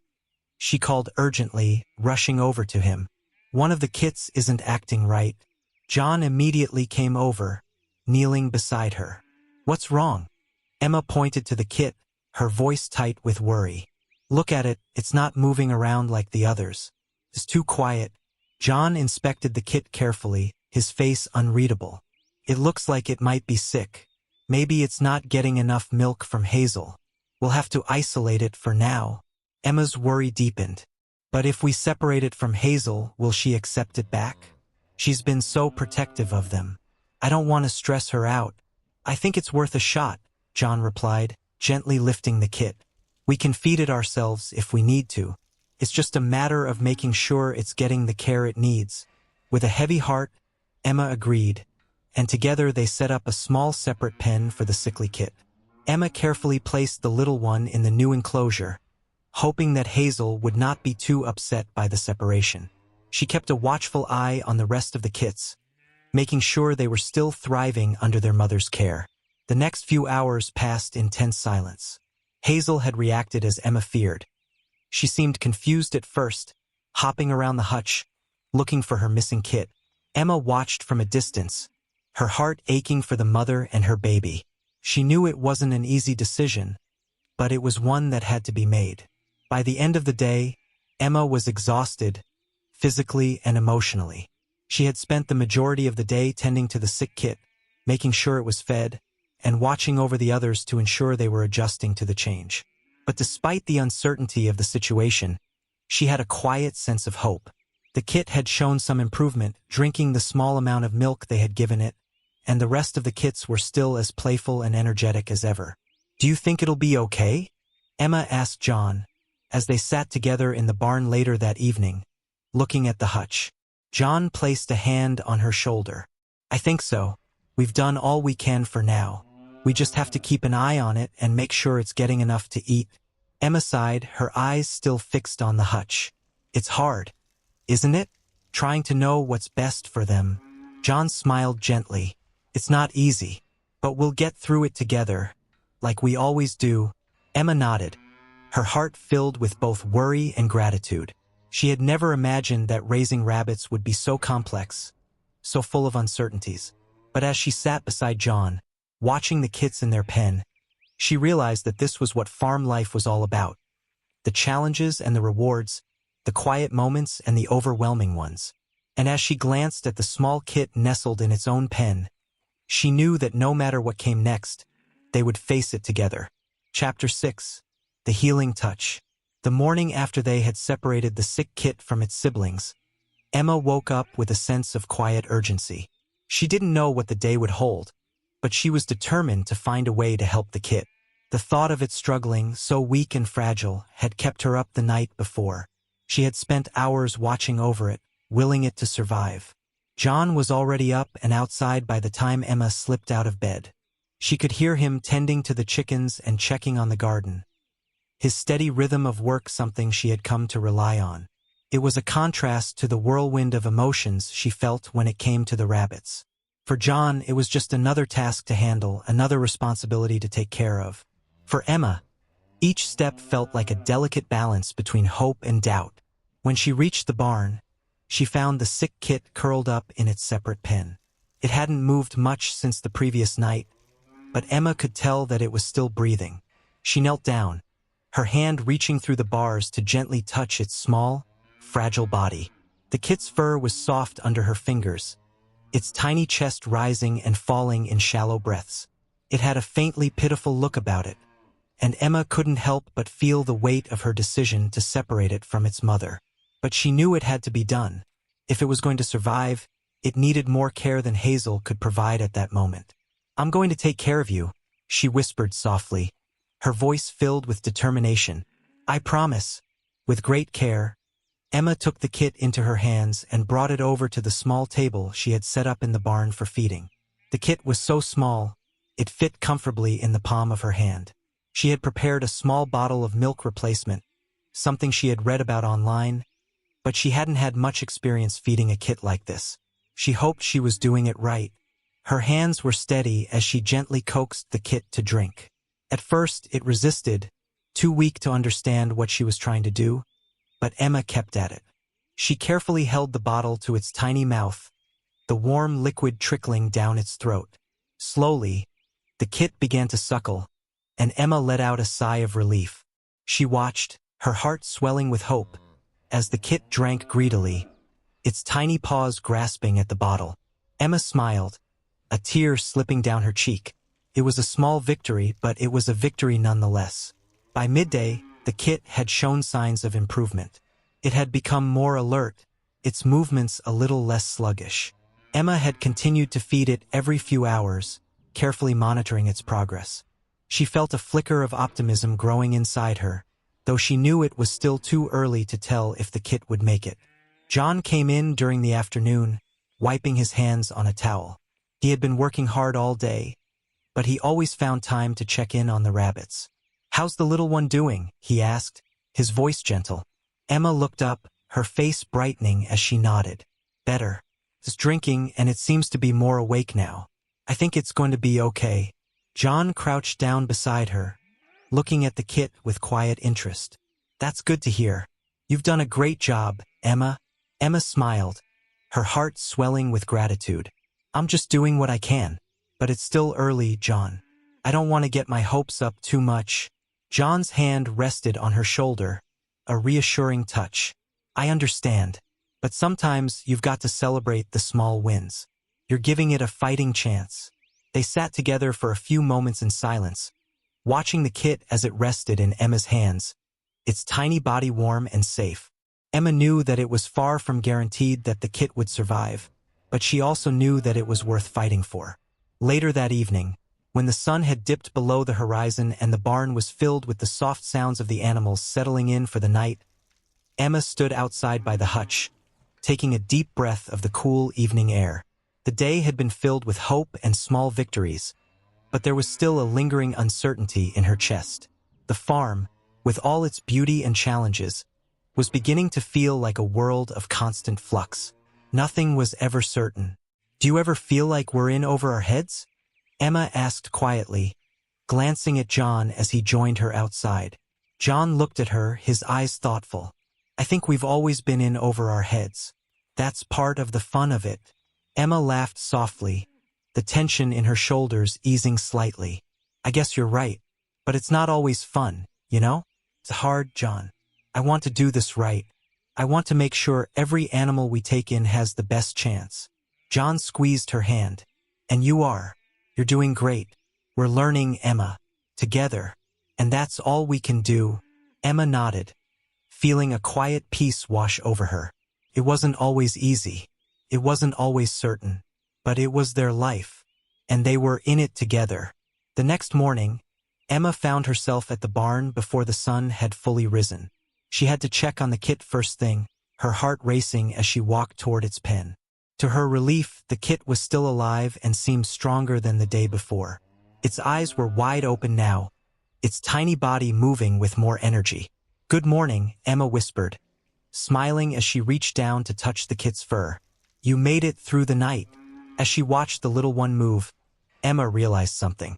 she called urgently, rushing over to him. "One of the kits isn't acting right." John immediately came over, kneeling beside her. "What's wrong?" Emma pointed to the kit, her voice tight with worry. "Look at it, it's not moving around like the others. It's too quiet." John inspected the kit carefully, his face unreadable. "It looks like it might be sick. Maybe it's not getting enough milk from Hazel. We'll have to isolate it for now." Emma's worry deepened. "But if we separate it from Hazel, will she accept it back? She's been so protective of them. I don't want to stress her out." "I think it's worth a shot," John replied, gently lifting the kit. "We can feed it ourselves if we need to." It's just a matter of making sure it's getting the care it needs. With a heavy heart, Emma agreed, and together they set up a small separate pen for the sickly kit. Emma carefully placed the little one in the new enclosure, hoping that Hazel would not be too upset by the separation. She kept a watchful eye on the rest of the kits, making sure they were still thriving under their mother's care. The next few hours passed in tense silence. Hazel had reacted as Emma feared. She seemed confused at first, hopping around the hutch, looking for her missing kit. Emma watched from a distance, her heart aching for the mother and her baby. She knew it wasn't an easy decision, but it was one that had to be made. By the end of the day, Emma was exhausted, physically and emotionally. She had spent the majority of the day tending to the sick kit, making sure it was fed, and watching over the others to ensure they were adjusting to the change. But despite the uncertainty of the situation, she had a quiet sense of hope. The kit had shown some improvement, drinking the small amount of milk they had given it, and the rest of the kits were still as playful and energetic as ever. "Do you think it'll be okay?" Emma asked John, as they sat together in the barn later that evening, looking at the hutch. John placed a hand on her shoulder. "I think so. We've done all we can for now. We just have to keep an eye on it and make sure it's getting enough to eat." Emma sighed, her eyes still fixed on the hutch. "It's hard, isn't it? Trying to know what's best for them." John smiled gently. "It's not easy, but we'll get through it together, like we always do." Emma nodded, her heart filled with both worry and gratitude. She had never imagined that raising rabbits would be so complex, so full of uncertainties. But as she sat beside John, watching the kits in their pen, she realized that this was what farm life was all about. The challenges and the rewards, the quiet moments and the overwhelming ones. And as she glanced at the small kit nestled in its own pen, she knew that no matter what came next, they would face it together. Chapter 6. The Healing Touch. The morning after they had separated the sick kit from its siblings, Emma woke up with a sense of quiet urgency. She didn't know what the day would hold, but she was determined to find a way to help the kit. The thought of it struggling, so weak and fragile, had kept her up the night before. She had spent hours watching over it, willing it to survive. John was already up and outside by the time Emma slipped out of bed. She could hear him tending to the chickens and checking on the garden. His steady rhythm of work something she had come to rely on. It was a contrast to the whirlwind of emotions she felt when it came to the rabbits. For John, it was just another task to handle, another responsibility to take care of. For Emma, each step felt like a delicate balance between hope and doubt. When she reached the barn, she found the sick kit curled up in its separate pen. It hadn't moved much since the previous night, but Emma could tell that it was still breathing. She knelt down, her hand reaching through the bars to gently touch its small, fragile body. The kit's fur was soft under her fingers, its tiny chest rising and falling in shallow breaths. It had a faintly pitiful look about it, and Emma couldn't help but feel the weight of her decision to separate it from its mother. But she knew it had to be done. If it was going to survive, it needed more care than Hazel could provide at that moment. "I'm going to take care of you," she whispered softly, her voice filled with determination. "I promise." With great care, Emma took the kit into her hands and brought it over to the small table she had set up in the barn for feeding. The kit was so small, it fit comfortably in the palm of her hand. She had prepared a small bottle of milk replacement, something she had read about online, but she hadn't had much experience feeding a kit like this. She hoped she was doing it right. Her hands were steady as she gently coaxed the kit to drink. At first, it resisted, too weak to understand what she was trying to do, but Emma kept at it. She carefully held the bottle to its tiny mouth, the warm liquid trickling down its throat. Slowly, the kit began to suckle, and Emma let out a sigh of relief. She watched, her heart swelling with hope, as the kit drank greedily, its tiny paws grasping at the bottle. Emma smiled, a tear slipping down her cheek. It was a small victory, but it was a victory nonetheless. By midday, the kit had shown signs of improvement. It had become more alert, its movements a little less sluggish. Emma had continued to feed it every few hours, carefully monitoring its progress. She felt a flicker of optimism growing inside her, though she knew it was still too early to tell if the kit would make it. John came in during the afternoon, wiping his hands on a towel. He had been working hard all day, but he always found time to check in on the rabbits. "How's the little one doing?" he asked, his voice gentle. Emma looked up, her face brightening as she nodded. "Better. It's drinking and it seems to be more awake now. I think it's going to be okay." John crouched down beside her, looking at the kit with quiet interest. "That's good to hear. You've done a great job, Emma." Emma smiled, her heart swelling with gratitude. "I'm just doing what I can. But it's still early, John. I don't want to get my hopes up too much." John's hand rested on her shoulder, a reassuring touch. "I understand. But sometimes you've got to celebrate the small wins. You're giving it a fighting chance." They sat together for a few moments in silence, watching the kit as it rested in Emma's hands, its tiny body warm and safe. Emma knew that it was far from guaranteed that the kit would survive, but she also knew that it was worth fighting for. Later that evening, when the sun had dipped below the horizon and the barn was filled with the soft sounds of the animals settling in for the night, Emma stood outside by the hutch, taking a deep breath of the cool evening air. The day had been filled with hope and small victories, but there was still a lingering uncertainty in her chest. The farm, with all its beauty and challenges, was beginning to feel like a world of constant flux. Nothing was ever certain. "Do you ever feel like we're in over our heads?" Emma asked quietly, glancing at John as he joined her outside. John looked at her, his eyes thoughtful. "I think we've always been in over our heads. That's part of the fun of it." Emma laughed softly, the tension in her shoulders easing slightly. "I guess you're right, but it's not always fun, you know? It's hard, John. I want to do this right. I want to make sure every animal we take in has the best chance." John squeezed her hand. "And you are. You're doing great. We're learning, Emma. Together. And that's all we can do." Emma nodded, feeling a quiet peace wash over her. It wasn't always easy. It wasn't always certain. But it was their life. And they were in it together. The next morning, Emma found herself at the barn before the sun had fully risen. She had to check on the kit first thing, her heart racing as she walked toward its pen. To her relief, the kit was still alive and seemed stronger than the day before. Its eyes were wide open now, its tiny body moving with more energy. "Good morning," Emma whispered, smiling as she reached down to touch the kit's fur. "You made it through the night." As she watched the little one move, Emma realized something.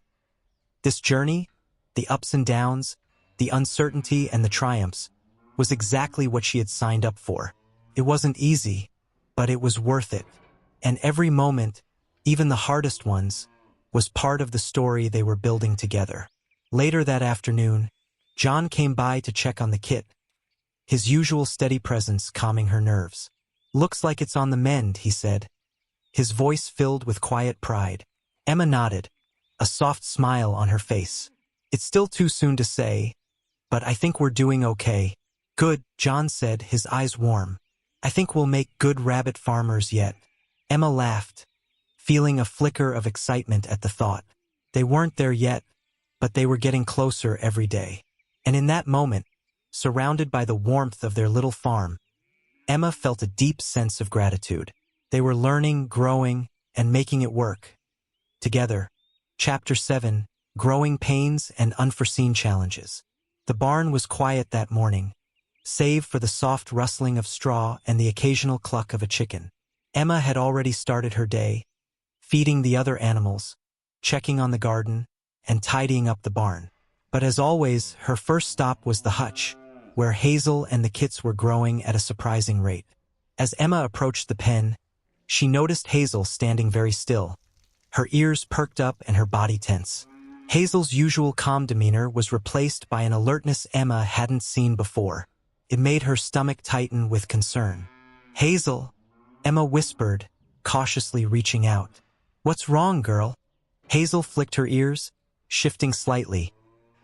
This journey, the ups and downs, the uncertainty and the triumphs, was exactly what she had signed up for. It wasn't easy, but it was worth it. And every moment, even the hardest ones, was part of the story they were building together. Later that afternoon, John came by to check on the kit, his usual steady presence calming her nerves. "Looks like it's on the mend," he said, his voice filled with quiet pride. Emma nodded, a soft smile on her face. "It's still too soon to say, but I think we're doing okay." "Good," John said, his eyes warm. "I think we'll make good rabbit farmers yet." Emma laughed, feeling a flicker of excitement at the thought. They weren't there yet, but they were getting closer every day. And in that moment, surrounded by the warmth of their little farm, Emma felt a deep sense of gratitude. They were learning, growing, and making it work. Together. Chapter 7, Growing Pains and Unforeseen Challenges. The barn was quiet that morning, save for the soft rustling of straw and the occasional cluck of a chicken. Emma had already started her day, feeding the other animals, checking on the garden, and tidying up the barn. But as always, her first stop was the hutch, where Hazel and the kits were growing at a surprising rate. As Emma approached the pen, she noticed Hazel standing very still, her ears perked up and her body tense. Hazel's usual calm demeanor was replaced by an alertness Emma hadn't seen before. It made her stomach tighten with concern. "Hazel," Emma whispered, cautiously reaching out. "What's wrong, girl?" Hazel flicked her ears, shifting slightly,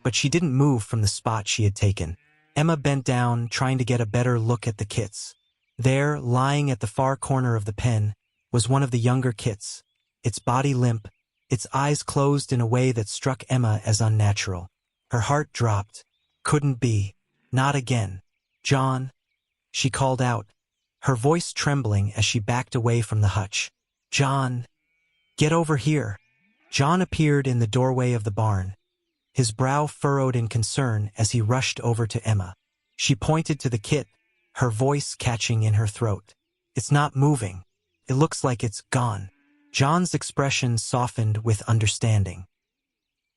but she didn't move from the spot she had taken. Emma bent down, trying to get a better look at the kits. There, lying at the far corner of the pen, was one of the younger kits, its body limp, its eyes closed in a way that struck Emma as unnatural. Her heart dropped. Couldn't be. Not again. John, she called out, her voice trembling as she backed away from the hutch. John, get over here. John appeared in the doorway of the barn, his brow furrowed in concern as he rushed over to Emma. She pointed to the kit, her voice catching in her throat. It's not moving. It looks like it's gone. John's expression softened with understanding.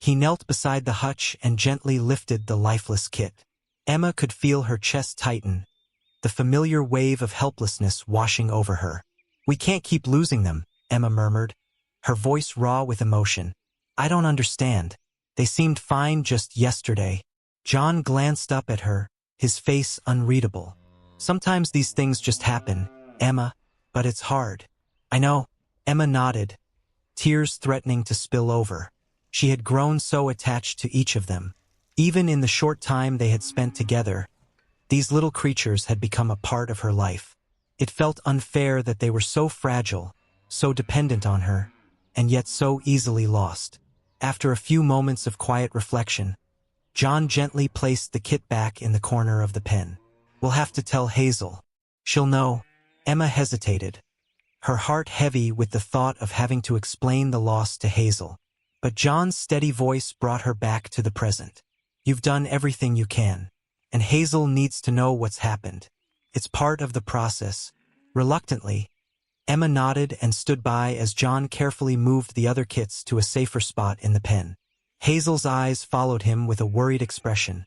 He knelt beside the hutch and gently lifted the lifeless kit. Emma could feel her chest tighten, the familiar wave of helplessness washing over her. We can't keep losing them, Emma murmured, her voice raw with emotion. I don't understand. They seemed fine just yesterday. John glanced up at her, his face unreadable. Sometimes these things just happen, Emma, but it's hard. I know. Emma nodded, tears threatening to spill over. She had grown so attached to each of them. Even in the short time they had spent together, these little creatures had become a part of her life. It felt unfair that they were so fragile, so dependent on her, and yet so easily lost. After a few moments of quiet reflection, John gently placed the kit back in the corner of the pen. We'll have to tell Hazel. She'll know. Emma hesitated, her heart heavy with the thought of having to explain the loss to Hazel. But John's steady voice brought her back to the present. You've done everything you can, and Hazel needs to know what's happened. It's part of the process. Reluctantly, Emma nodded and stood by as John carefully moved the other kits to a safer spot in the pen. Hazel's eyes followed him with a worried expression,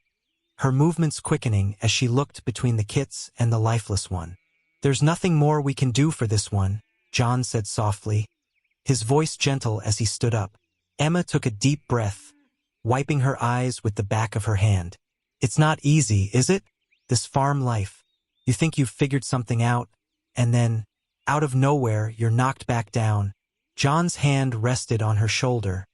her movements quickening as she looked between the kits and the lifeless one. There's nothing more we can do for this one, John said softly, his voice gentle as he stood up. Emma took a deep breath, wiping her eyes with the back of her hand. It's not easy, is it? This farm life. You think you've figured something out, and then, out of nowhere, you're knocked back down. John's hand rested on her shoulder,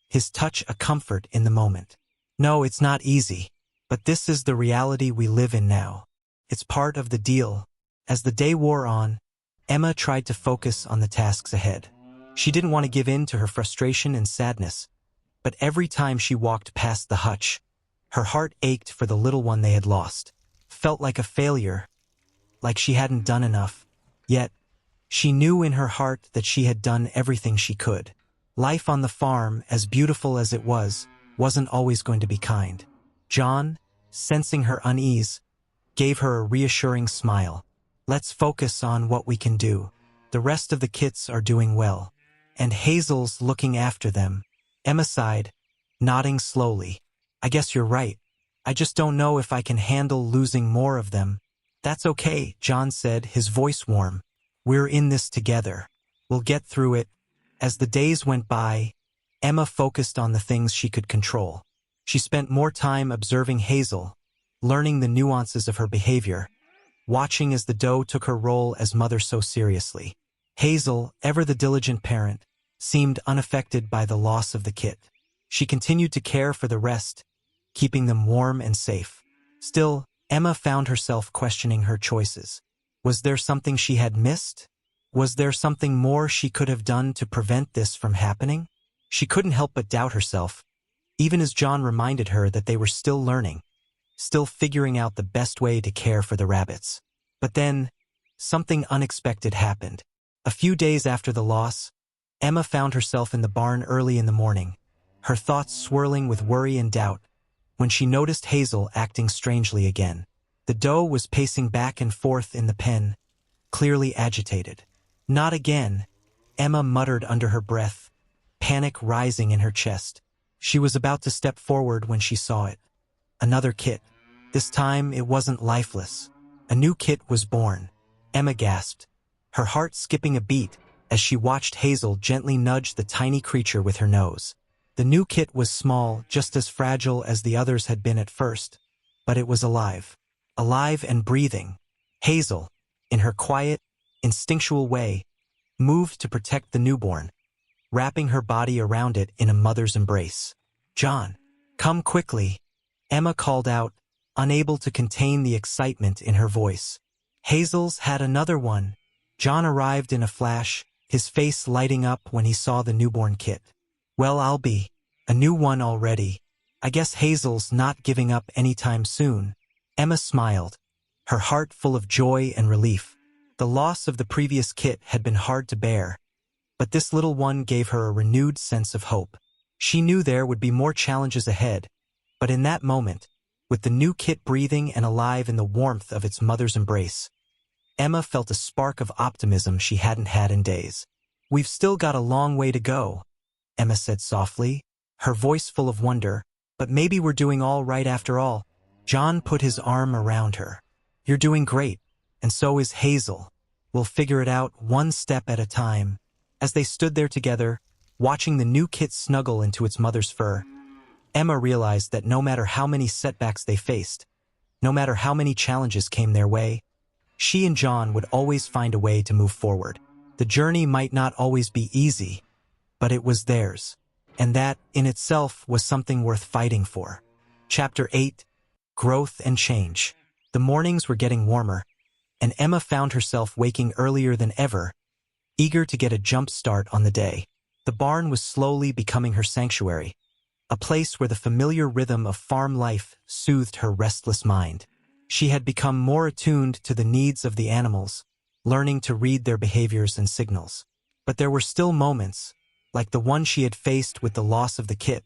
his touch a comfort in the moment. No, it's not easy, but this is the reality we live in now. It's part of the deal. As the day wore on, Emma tried to focus on the tasks ahead. She didn't want to give in to her frustration and sadness, but every time she walked past the hutch, her heart ached for the little one they had lost. Felt like a failure, like she hadn't done enough. Yet, she knew in her heart that she had done everything she could. Life on the farm, as beautiful as it was, wasn't always going to be kind. John, sensing her unease, gave her a reassuring smile. Let's focus on what we can do. The rest of the kits are doing well, and Hazel's looking after them. Emma sighed, nodding slowly. I guess you're right. I just don't know if I can handle losing more of them. That's okay, John said, his voice warm. We're in this together. We'll get through it. As the days went by, Emma focused on the things she could control. She spent more time observing Hazel, learning the nuances of her behavior, watching as the doe took her role as mother so seriously. Hazel, ever the diligent parent, seemed unaffected by the loss of the kit. She continued to care for the rest, keeping them warm and safe. Still, Emma found herself questioning her choices. Was there something she had missed? Was there something more she could have done to prevent this from happening? She couldn't help but doubt herself, even as John reminded her that they were still learning, still figuring out the best way to care for the rabbits. But then, something unexpected happened. A few days after the loss, Emma found herself in the barn early in the morning, her thoughts swirling with worry and doubt, when she noticed Hazel acting strangely again. The doe was pacing back and forth in the pen, clearly agitated. Not again, Emma muttered under her breath, panic rising in her chest. She was about to step forward when she saw it. Another kit. This time it wasn't lifeless. A new kit was born. Emma gasped, her heart skipping a beat as she watched Hazel gently nudge the tiny creature with her nose. The new kit was small, just as fragile as the others had been at first, but it was alive. Alive and breathing. Hazel, in her quiet, instinctual way, moved to protect the newborn, wrapping her body around it in a mother's embrace. John, come quickly, Emma called out, unable to contain the excitement in her voice. Hazel's had another one. John arrived in a flash, his face lighting up when he saw the newborn kit. Well, I'll be. A new one already. I guess Hazel's not giving up anytime soon. Emma smiled, her heart full of joy and relief. The loss of the previous kit had been hard to bear, but this little one gave her a renewed sense of hope. She knew there would be more challenges ahead, but in that moment, with the new kit breathing and alive in the warmth of its mother's embrace, Emma felt a spark of optimism she hadn't had in days. "We've still got a long way to go," Emma said softly, her voice full of wonder, "but maybe we're doing all right after all." John put his arm around her. "You're doing great, and so is Hazel. We'll figure it out one step at a time." As they stood there together, watching the new kit snuggle into its mother's fur, Emma realized that no matter how many setbacks they faced, no matter how many challenges came their way, she and John would always find a way to move forward. The journey might not always be easy, but it was theirs, and that, in itself, was something worth fighting for. Chapter 8: Growth and Change. The mornings were getting warmer, and Emma found herself waking earlier than ever, eager to get a jump start on the day. The barn was slowly becoming her sanctuary, a place where the familiar rhythm of farm life soothed her restless mind. She had become more attuned to the needs of the animals, learning to read their behaviors and signals. But there were still moments, like the one she had faced with the loss of the kit,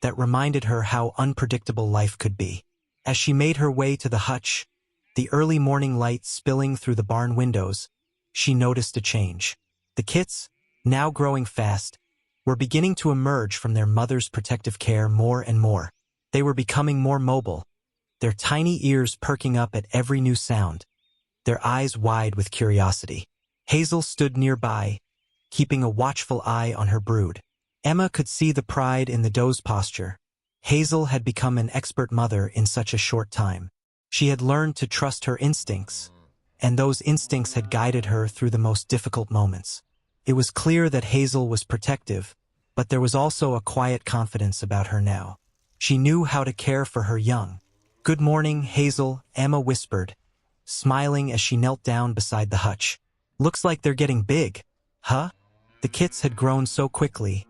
that reminded her how unpredictable life could be. As she made her way to the hutch, the early morning light spilling through the barn windows, she noticed a change. The kits, now growing fast, were beginning to emerge from their mother's protective care more and more. They were becoming more mobile, their tiny ears perking up at every new sound, their eyes wide with curiosity. Hazel stood nearby, keeping a watchful eye on her brood. Emma could see the pride in the doe's posture. Hazel had become an expert mother in such a short time. She had learned to trust her instincts, and those instincts had guided her through the most difficult moments. It was clear that Hazel was protective, but there was also a quiet confidence about her now. She knew how to care for her young. "Good morning, Hazel," Emma whispered, smiling as she knelt down beside the hutch. "Looks like they're getting big, huh?" The kits had grown so quickly,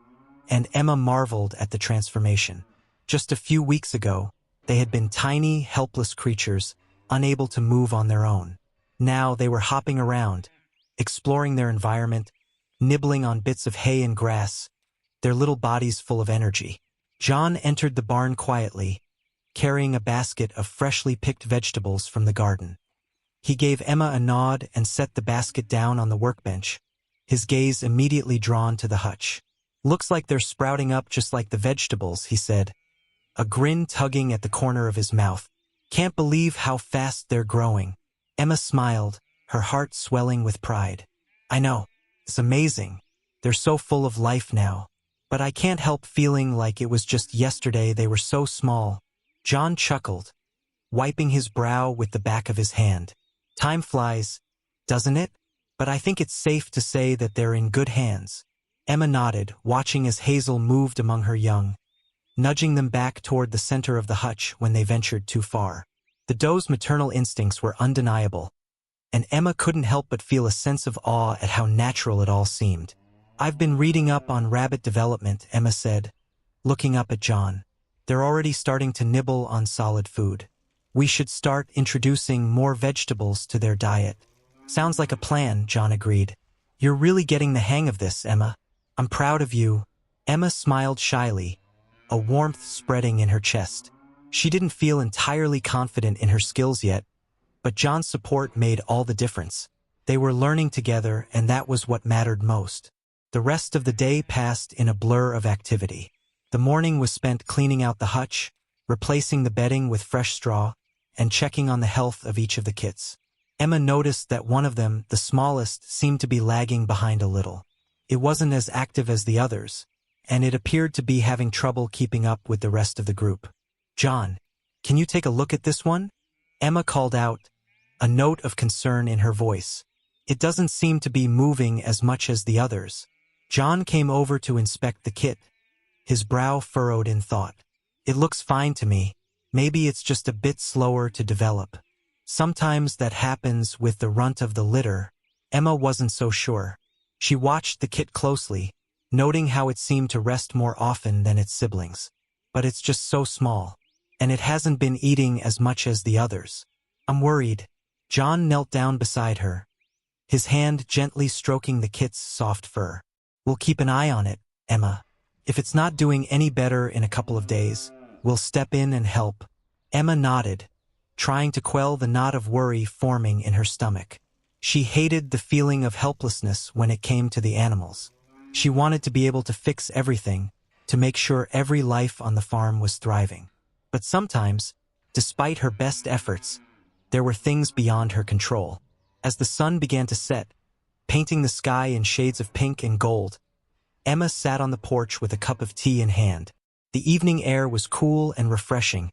and Emma marveled at the transformation. Just a few weeks ago, they had been tiny, helpless creatures, unable to move on their own. Now they were hopping around, exploring their environment, nibbling on bits of hay and grass, their little bodies full of energy. John entered the barn quietly, carrying a basket of freshly picked vegetables from the garden. He gave Emma a nod and set the basket down on the workbench, his gaze immediately drawn to the hutch. "Looks like they're sprouting up just like the vegetables," he said, a grin tugging at the corner of his mouth. "Can't believe how fast they're growing." Emma smiled, her heart swelling with pride. "I know. It's amazing. They're so full of life now. But I can't help feeling like it was just yesterday they were so small." John chuckled, wiping his brow with the back of his hand. "Time flies, doesn't it? But I think it's safe to say that they're in good hands." Emma nodded, watching as Hazel moved among her young, nudging them back toward the center of the hutch when they ventured too far. The doe's maternal instincts were undeniable, and Emma couldn't help but feel a sense of awe at how natural it all seemed. "I've been reading up on rabbit development," Emma said, looking up at John. "They're already starting to nibble on solid food. We should start introducing more vegetables to their diet." "Sounds like a plan," John agreed. "You're really getting the hang of this, Emma. I'm proud of you." Emma smiled shyly, a warmth spreading in her chest. She didn't feel entirely confident in her skills yet, but John's support made all the difference. They were learning together, and that was what mattered most. The rest of the day passed in a blur of activity. The morning was spent cleaning out the hutch, replacing the bedding with fresh straw, and checking on the health of each of the kits. Emma noticed that one of them, the smallest, seemed to be lagging behind a little. It wasn't as active as the others, and it appeared to be having trouble keeping up with the rest of the group. "John, can you take a look at this one?" Emma called out, a note of concern in her voice. "It doesn't seem to be moving as much as the others." John came over to inspect the kit, his brow furrowed in thought. "It looks fine to me. Maybe it's just a bit slower to develop." Sometimes that happens with the runt of the litter. Emma wasn't so sure. She watched the kit closely, noting how it seemed to rest more often than its siblings. "But it's just so small." and it hasn't been eating as much as the others. I'm worried. John knelt down beside her, his hand gently stroking the kit's soft fur. We'll keep an eye on it, Emma. If it's not doing any better in a couple of days, we'll step in and help. Emma nodded, trying to quell the knot of worry forming in her stomach. She hated the feeling of helplessness when it came to the animals. She wanted to be able to fix everything, to make sure every life on the farm was thriving. But sometimes, despite her best efforts, there were things beyond her control. As the sun began to set, painting the sky in shades of pink and gold, Emma sat on the porch with a cup of tea in hand. The evening air was cool and refreshing,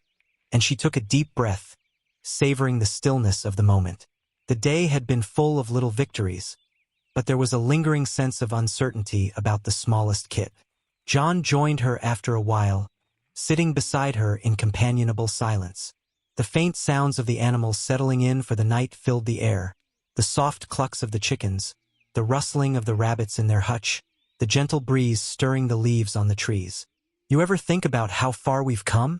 and she took a deep breath, savoring the stillness of the moment. The day had been full of little victories, but there was a lingering sense of uncertainty about the smallest kit. John joined her after a while, sitting beside her in companionable silence. The faint sounds of the animals settling in for the night filled the air, the soft clucks of the chickens, the rustling of the rabbits in their hutch, the gentle breeze stirring the leaves on the trees. You ever think about how far we've come?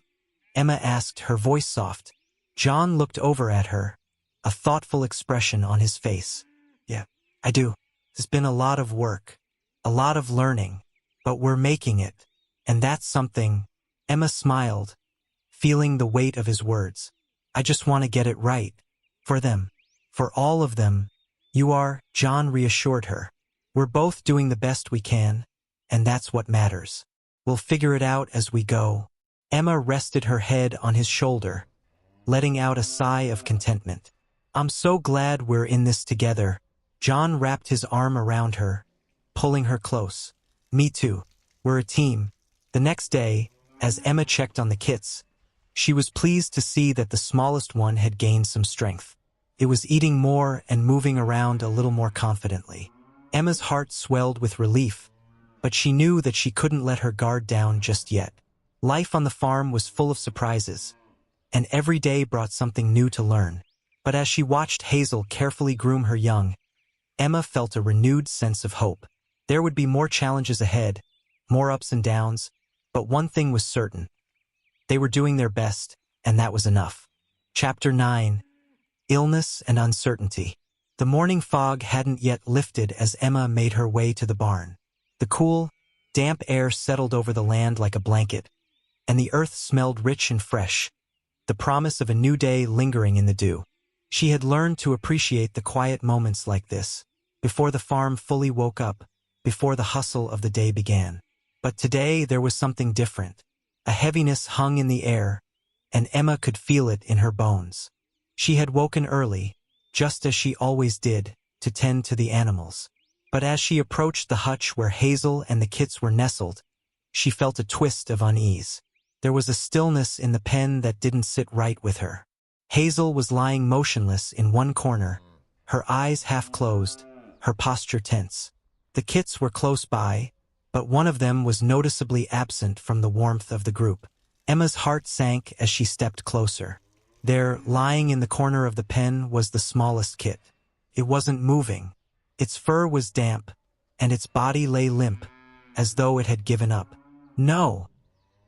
Emma asked, her voice soft. John looked over at her, a thoughtful expression on his face. Yeah, I do. It's been a lot of work, a lot of learning, but we're making it, and that's something. Emma smiled, feeling the weight of his words. I just want to get it right. For them. For all of them. You are, John reassured her. We're both doing the best we can, and that's what matters. We'll figure it out as we go. Emma rested her head on his shoulder, letting out a sigh of contentment. I'm so glad we're in this together. John wrapped his arm around her, pulling her close. Me too. We're a team. The next day, as Emma checked on the kits, she was pleased to see that the smallest one had gained some strength. It was eating more and moving around a little more confidently. Emma's heart swelled with relief, but she knew that she couldn't let her guard down just yet. Life on the farm was full of surprises, and every day brought something new to learn. But as she watched Hazel carefully groom her young, Emma felt a renewed sense of hope. There would be more challenges ahead, more ups and downs, but one thing was certain. They were doing their best, and that was enough. Chapter 9. Illness and Uncertainty. The morning fog hadn't yet lifted as Emma made her way to the barn. The cool, damp air settled over the land like a blanket, and the earth smelled rich and fresh, the promise of a new day lingering in the dew. She had learned to appreciate the quiet moments like this, before the farm fully woke up, before the hustle of the day began. But today there was something different. A heaviness hung in the air, and Emma could feel it in her bones. She had woken early, just as she always did, to tend to the animals. But as she approached the hutch where Hazel and the kits were nestled, she felt a twist of unease. There was a stillness in the pen that didn't sit right with her. Hazel was lying motionless in one corner, her eyes half closed, her posture tense. The kits were close by, but one of them was noticeably absent from the warmth of the group. Emma's heart sank as she stepped closer. There, lying in the corner of the pen, was the smallest kit. It wasn't moving. Its fur was damp, and its body lay limp, as though it had given up. No,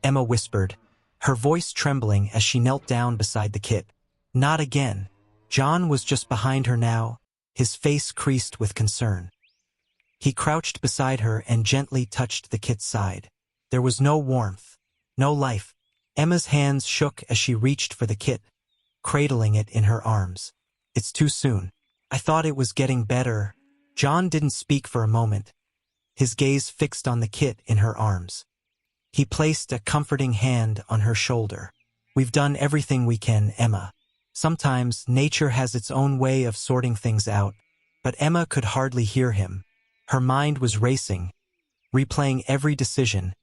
Emma whispered, her voice trembling as she knelt down beside the kit. Not again. John was just behind her now, his face creased with concern. He crouched beside her and gently touched the kit's side. There was no warmth, no life. Emma's hands shook as she reached for the kit, cradling it in her arms. It's too soon. I thought it was getting better. John didn't speak for a moment, his gaze fixed on the kit in her arms. He placed a comforting hand on her shoulder. We've done everything we can, Emma. Sometimes nature has its own way of sorting things out, but Emma could hardly hear him. Her mind was racing, replaying every decision,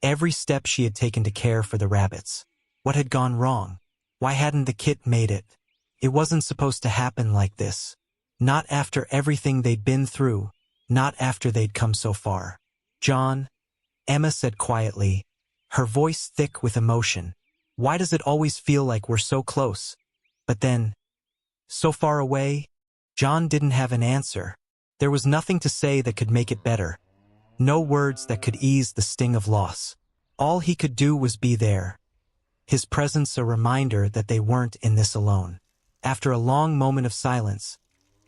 every step she had taken to care for the rabbits. What had gone wrong? Why hadn't the kit made it? It wasn't supposed to happen like this. Not after everything they'd been through, not after they'd come so far. John, Emma said quietly, her voice thick with emotion. Why does it always feel like we're so close, but then, so far away? John didn't have an answer. There was nothing to say that could make it better. No words that could ease the sting of loss. All he could do was be there, his presence a reminder that they weren't in this alone. After a long moment of silence,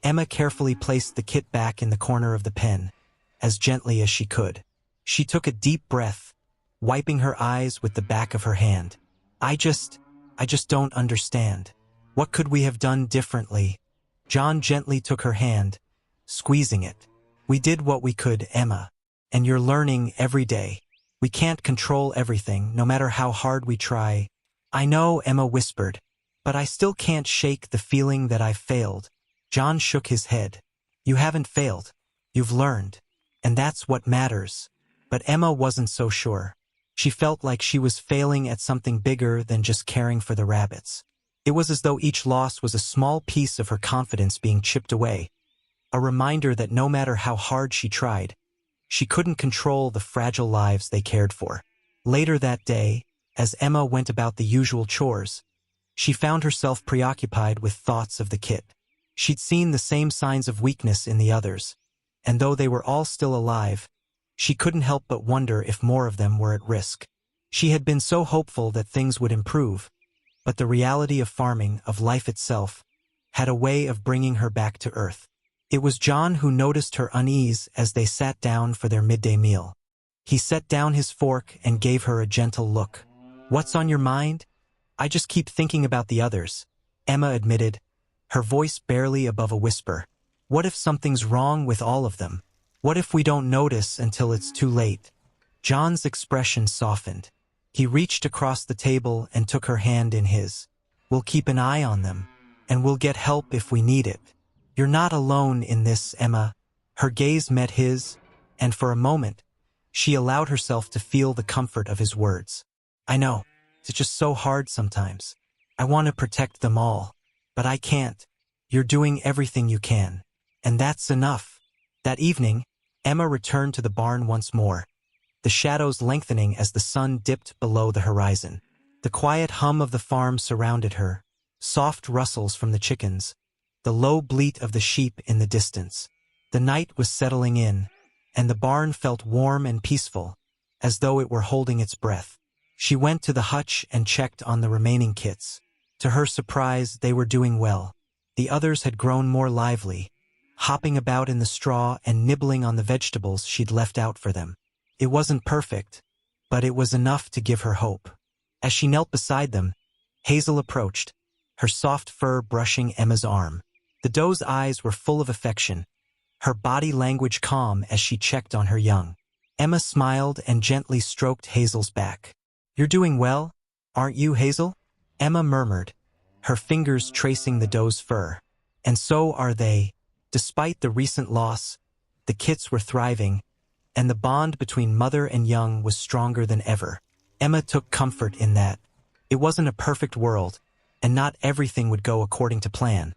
Emma carefully placed the kit back in the corner of the pen, as gently as she could. She took a deep breath, wiping her eyes with the back of her hand. I just don't understand. What could we have done differently? John gently took her hand, squeezing it. We did what we could, Emma. And you're learning every day. We can't control everything, no matter how hard we try. I know, Emma whispered, but I still can't shake the feeling that I've failed. John shook his head. You haven't failed. You've learned. And that's what matters. But Emma wasn't so sure. She felt like she was failing at something bigger than just caring for the rabbits. It was as though each loss was a small piece of her confidence being chipped away, a reminder that no matter how hard she tried, she couldn't control the fragile lives they cared for. Later that day, as Emma went about the usual chores, she found herself preoccupied with thoughts of the kit. She'd seen the same signs of weakness in the others, and though they were all still alive, she couldn't help but wonder if more of them were at risk. She had been so hopeful that things would improve, but the reality of farming, of life itself, had a way of bringing her back to earth. It was John who noticed her unease as they sat down for their midday meal. He set down his fork and gave her a gentle look. What's on your mind? I just keep thinking about the others, Emma admitted, her voice barely above a whisper. What if something's wrong with all of them? What if we don't notice until it's too late? John's expression softened. He reached across the table and took her hand in his. We'll keep an eye on them, and we'll get help if we need it. You're not alone in this, Emma. Her gaze met his, and for a moment, she allowed herself to feel the comfort of his words. I know, it's just so hard sometimes. I want to protect them all, but I can't. You're doing everything you can, and that's enough. That evening, Emma returned to the barn once more, the shadows lengthening as the sun dipped below the horizon. The quiet hum of the farm surrounded her, soft rustles from the chickens, the low bleat of the sheep in the distance. The night was settling in, and the barn felt warm and peaceful, as though it were holding its breath. She went to the hutch and checked on the remaining kits. To her surprise, they were doing well. The others had grown more lively, hopping about in the straw and nibbling on the vegetables she'd left out for them. It wasn't perfect, but it was enough to give her hope. As she knelt beside them, Hazel approached, her soft fur brushing Emma's arm. The doe's eyes were full of affection, her body language calm as she checked on her young. Emma smiled and gently stroked Hazel's back. You're doing well, aren't you, Hazel? Emma murmured, her fingers tracing the doe's fur. And so are they. Despite the recent loss, the kits were thriving, and the bond between mother and young was stronger than ever. Emma took comfort in that. It wasn't a perfect world, and not everything would go according to plan.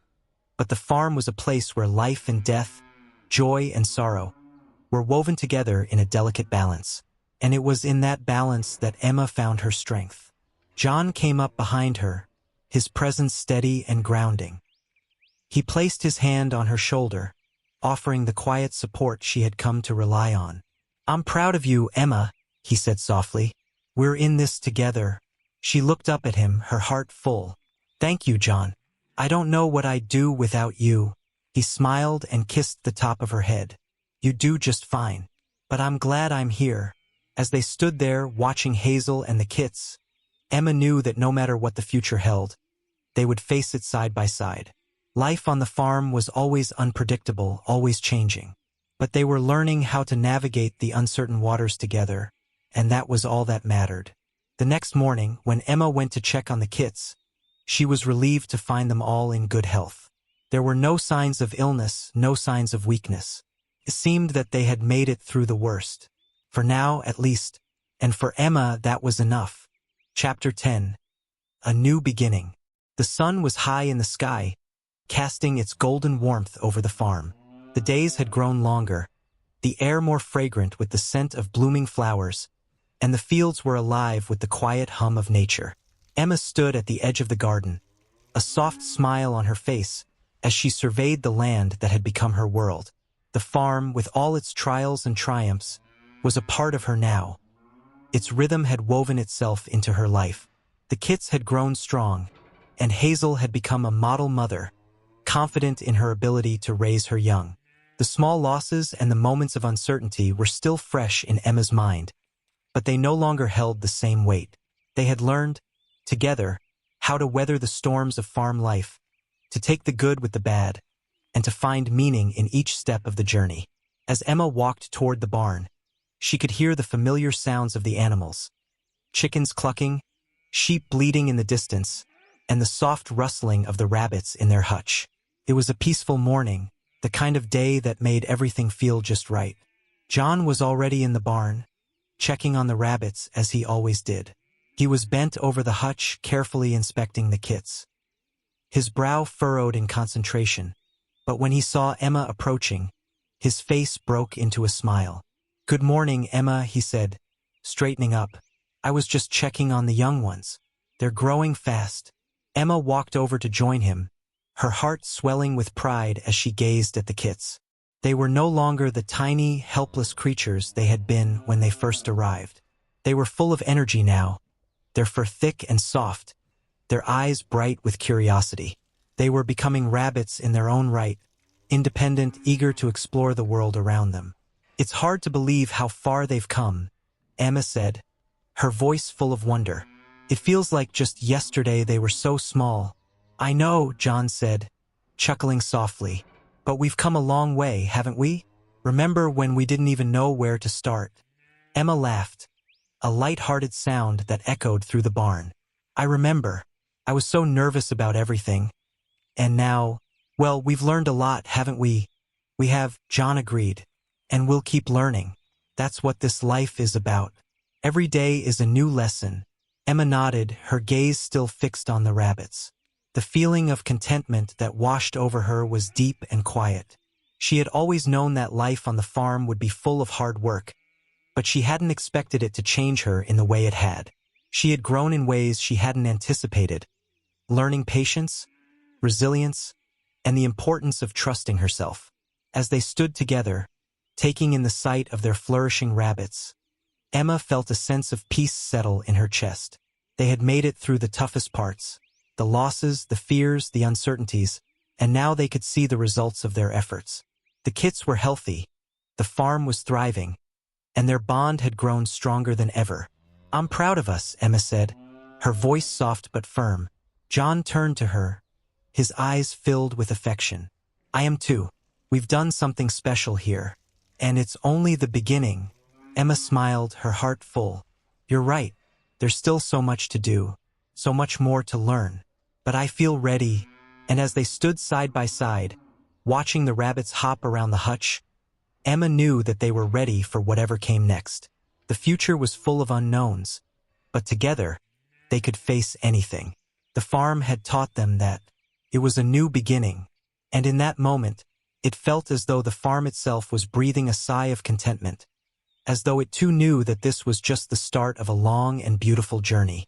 But the farm was a place where life and death, joy and sorrow, were woven together in a delicate balance. And it was in that balance that Emma found her strength. John came up behind her, his presence steady and grounding. He placed his hand on her shoulder, offering the quiet support she had come to rely on. I'm proud of you, Emma, he said softly. We're in this together. She looked up at him, her heart full. Thank you, John. I don't know what I'd do without you. He smiled and kissed the top of her head. You do just fine. But I'm glad I'm here. As they stood there watching Hazel and the kits, Emma knew that no matter what the future held, they would face it side by side. Life on the farm was always unpredictable, always changing. But they were learning how to navigate the uncertain waters together, and that was all that mattered. The next morning, when Emma went to check on the kits, she was relieved to find them all in good health. There were no signs of illness, no signs of weakness. It seemed that they had made it through the worst. For now, at least, and for Emma that was enough. Chapter 10. A New Beginning. The sun was high in the sky, casting its golden warmth over the farm. The days had grown longer, the air more fragrant with the scent of blooming flowers, and the fields were alive with the quiet hum of nature. Emma stood at the edge of the garden, a soft smile on her face as she surveyed the land that had become her world. The farm, with all its trials and triumphs, was a part of her now. Its rhythm had woven itself into her life. The kits had grown strong, and Hazel had become a model mother, confident in her ability to raise her young. The small losses and the moments of uncertainty were still fresh in Emma's mind, but they no longer held the same weight. They had learned, together, how to weather the storms of farm life, to take the good with the bad, and to find meaning in each step of the journey. As Emma walked toward the barn, she could hear the familiar sounds of the animals: chickens clucking, sheep bleating in the distance, and the soft rustling of the rabbits in their hutch. It was a peaceful morning, the kind of day that made everything feel just right. John was already in the barn, checking on the rabbits as he always did. He was bent over the hutch, carefully inspecting the kits. His brow furrowed in concentration, but when he saw Emma approaching, his face broke into a smile. "Good morning, Emma," he said, straightening up. "I was just checking on the young ones. They're growing fast." Emma walked over to join him, her heart swelling with pride as she gazed at the kits. They were no longer the tiny, helpless creatures they had been when they first arrived. They were full of energy now, their fur thick and soft, their eyes bright with curiosity. They were becoming rabbits in their own right, independent, eager to explore the world around them. "It's hard to believe how far they've come," Emma said, her voice full of wonder. "It feels like just yesterday they were so small." "I know," John said, chuckling softly, "but we've come a long way, haven't we? Remember when we didn't even know where to start?" Emma laughed, a light-hearted sound that echoed through the barn. "I remember. I was so nervous about everything. And now, well, we've learned a lot, haven't we?" "We have," John agreed, "and we'll keep learning. That's what this life is about. Every day is a new lesson." Emma nodded, her gaze still fixed on the rabbits. The feeling of contentment that washed over her was deep and quiet. She had always known that life on the farm would be full of hard work, but she hadn't expected it to change her in the way it had. She had grown in ways she hadn't anticipated, learning patience, resilience, and the importance of trusting herself. As they stood together, taking in the sight of their flourishing rabbits, Emma felt a sense of peace settle in her chest. They had made it through the toughest parts, the losses, the fears, the uncertainties, and now they could see the results of their efforts. The kits were healthy, the farm was thriving, and their bond had grown stronger than ever. "I'm proud of us," Emma said, her voice soft but firm. John turned to her, his eyes filled with affection. "I am too. We've done something special here, and it's only the beginning." Emma smiled, her heart full. "You're right. There's still so much to do, so much more to learn. But I feel ready." And as they stood side by side, watching the rabbits hop around the hutch, Emma knew that they were ready for whatever came next. The future was full of unknowns, but together, they could face anything. The farm had taught them that it was a new beginning, and in that moment, it felt as though the farm itself was breathing a sigh of contentment, as though it too knew that this was just the start of a long and beautiful journey.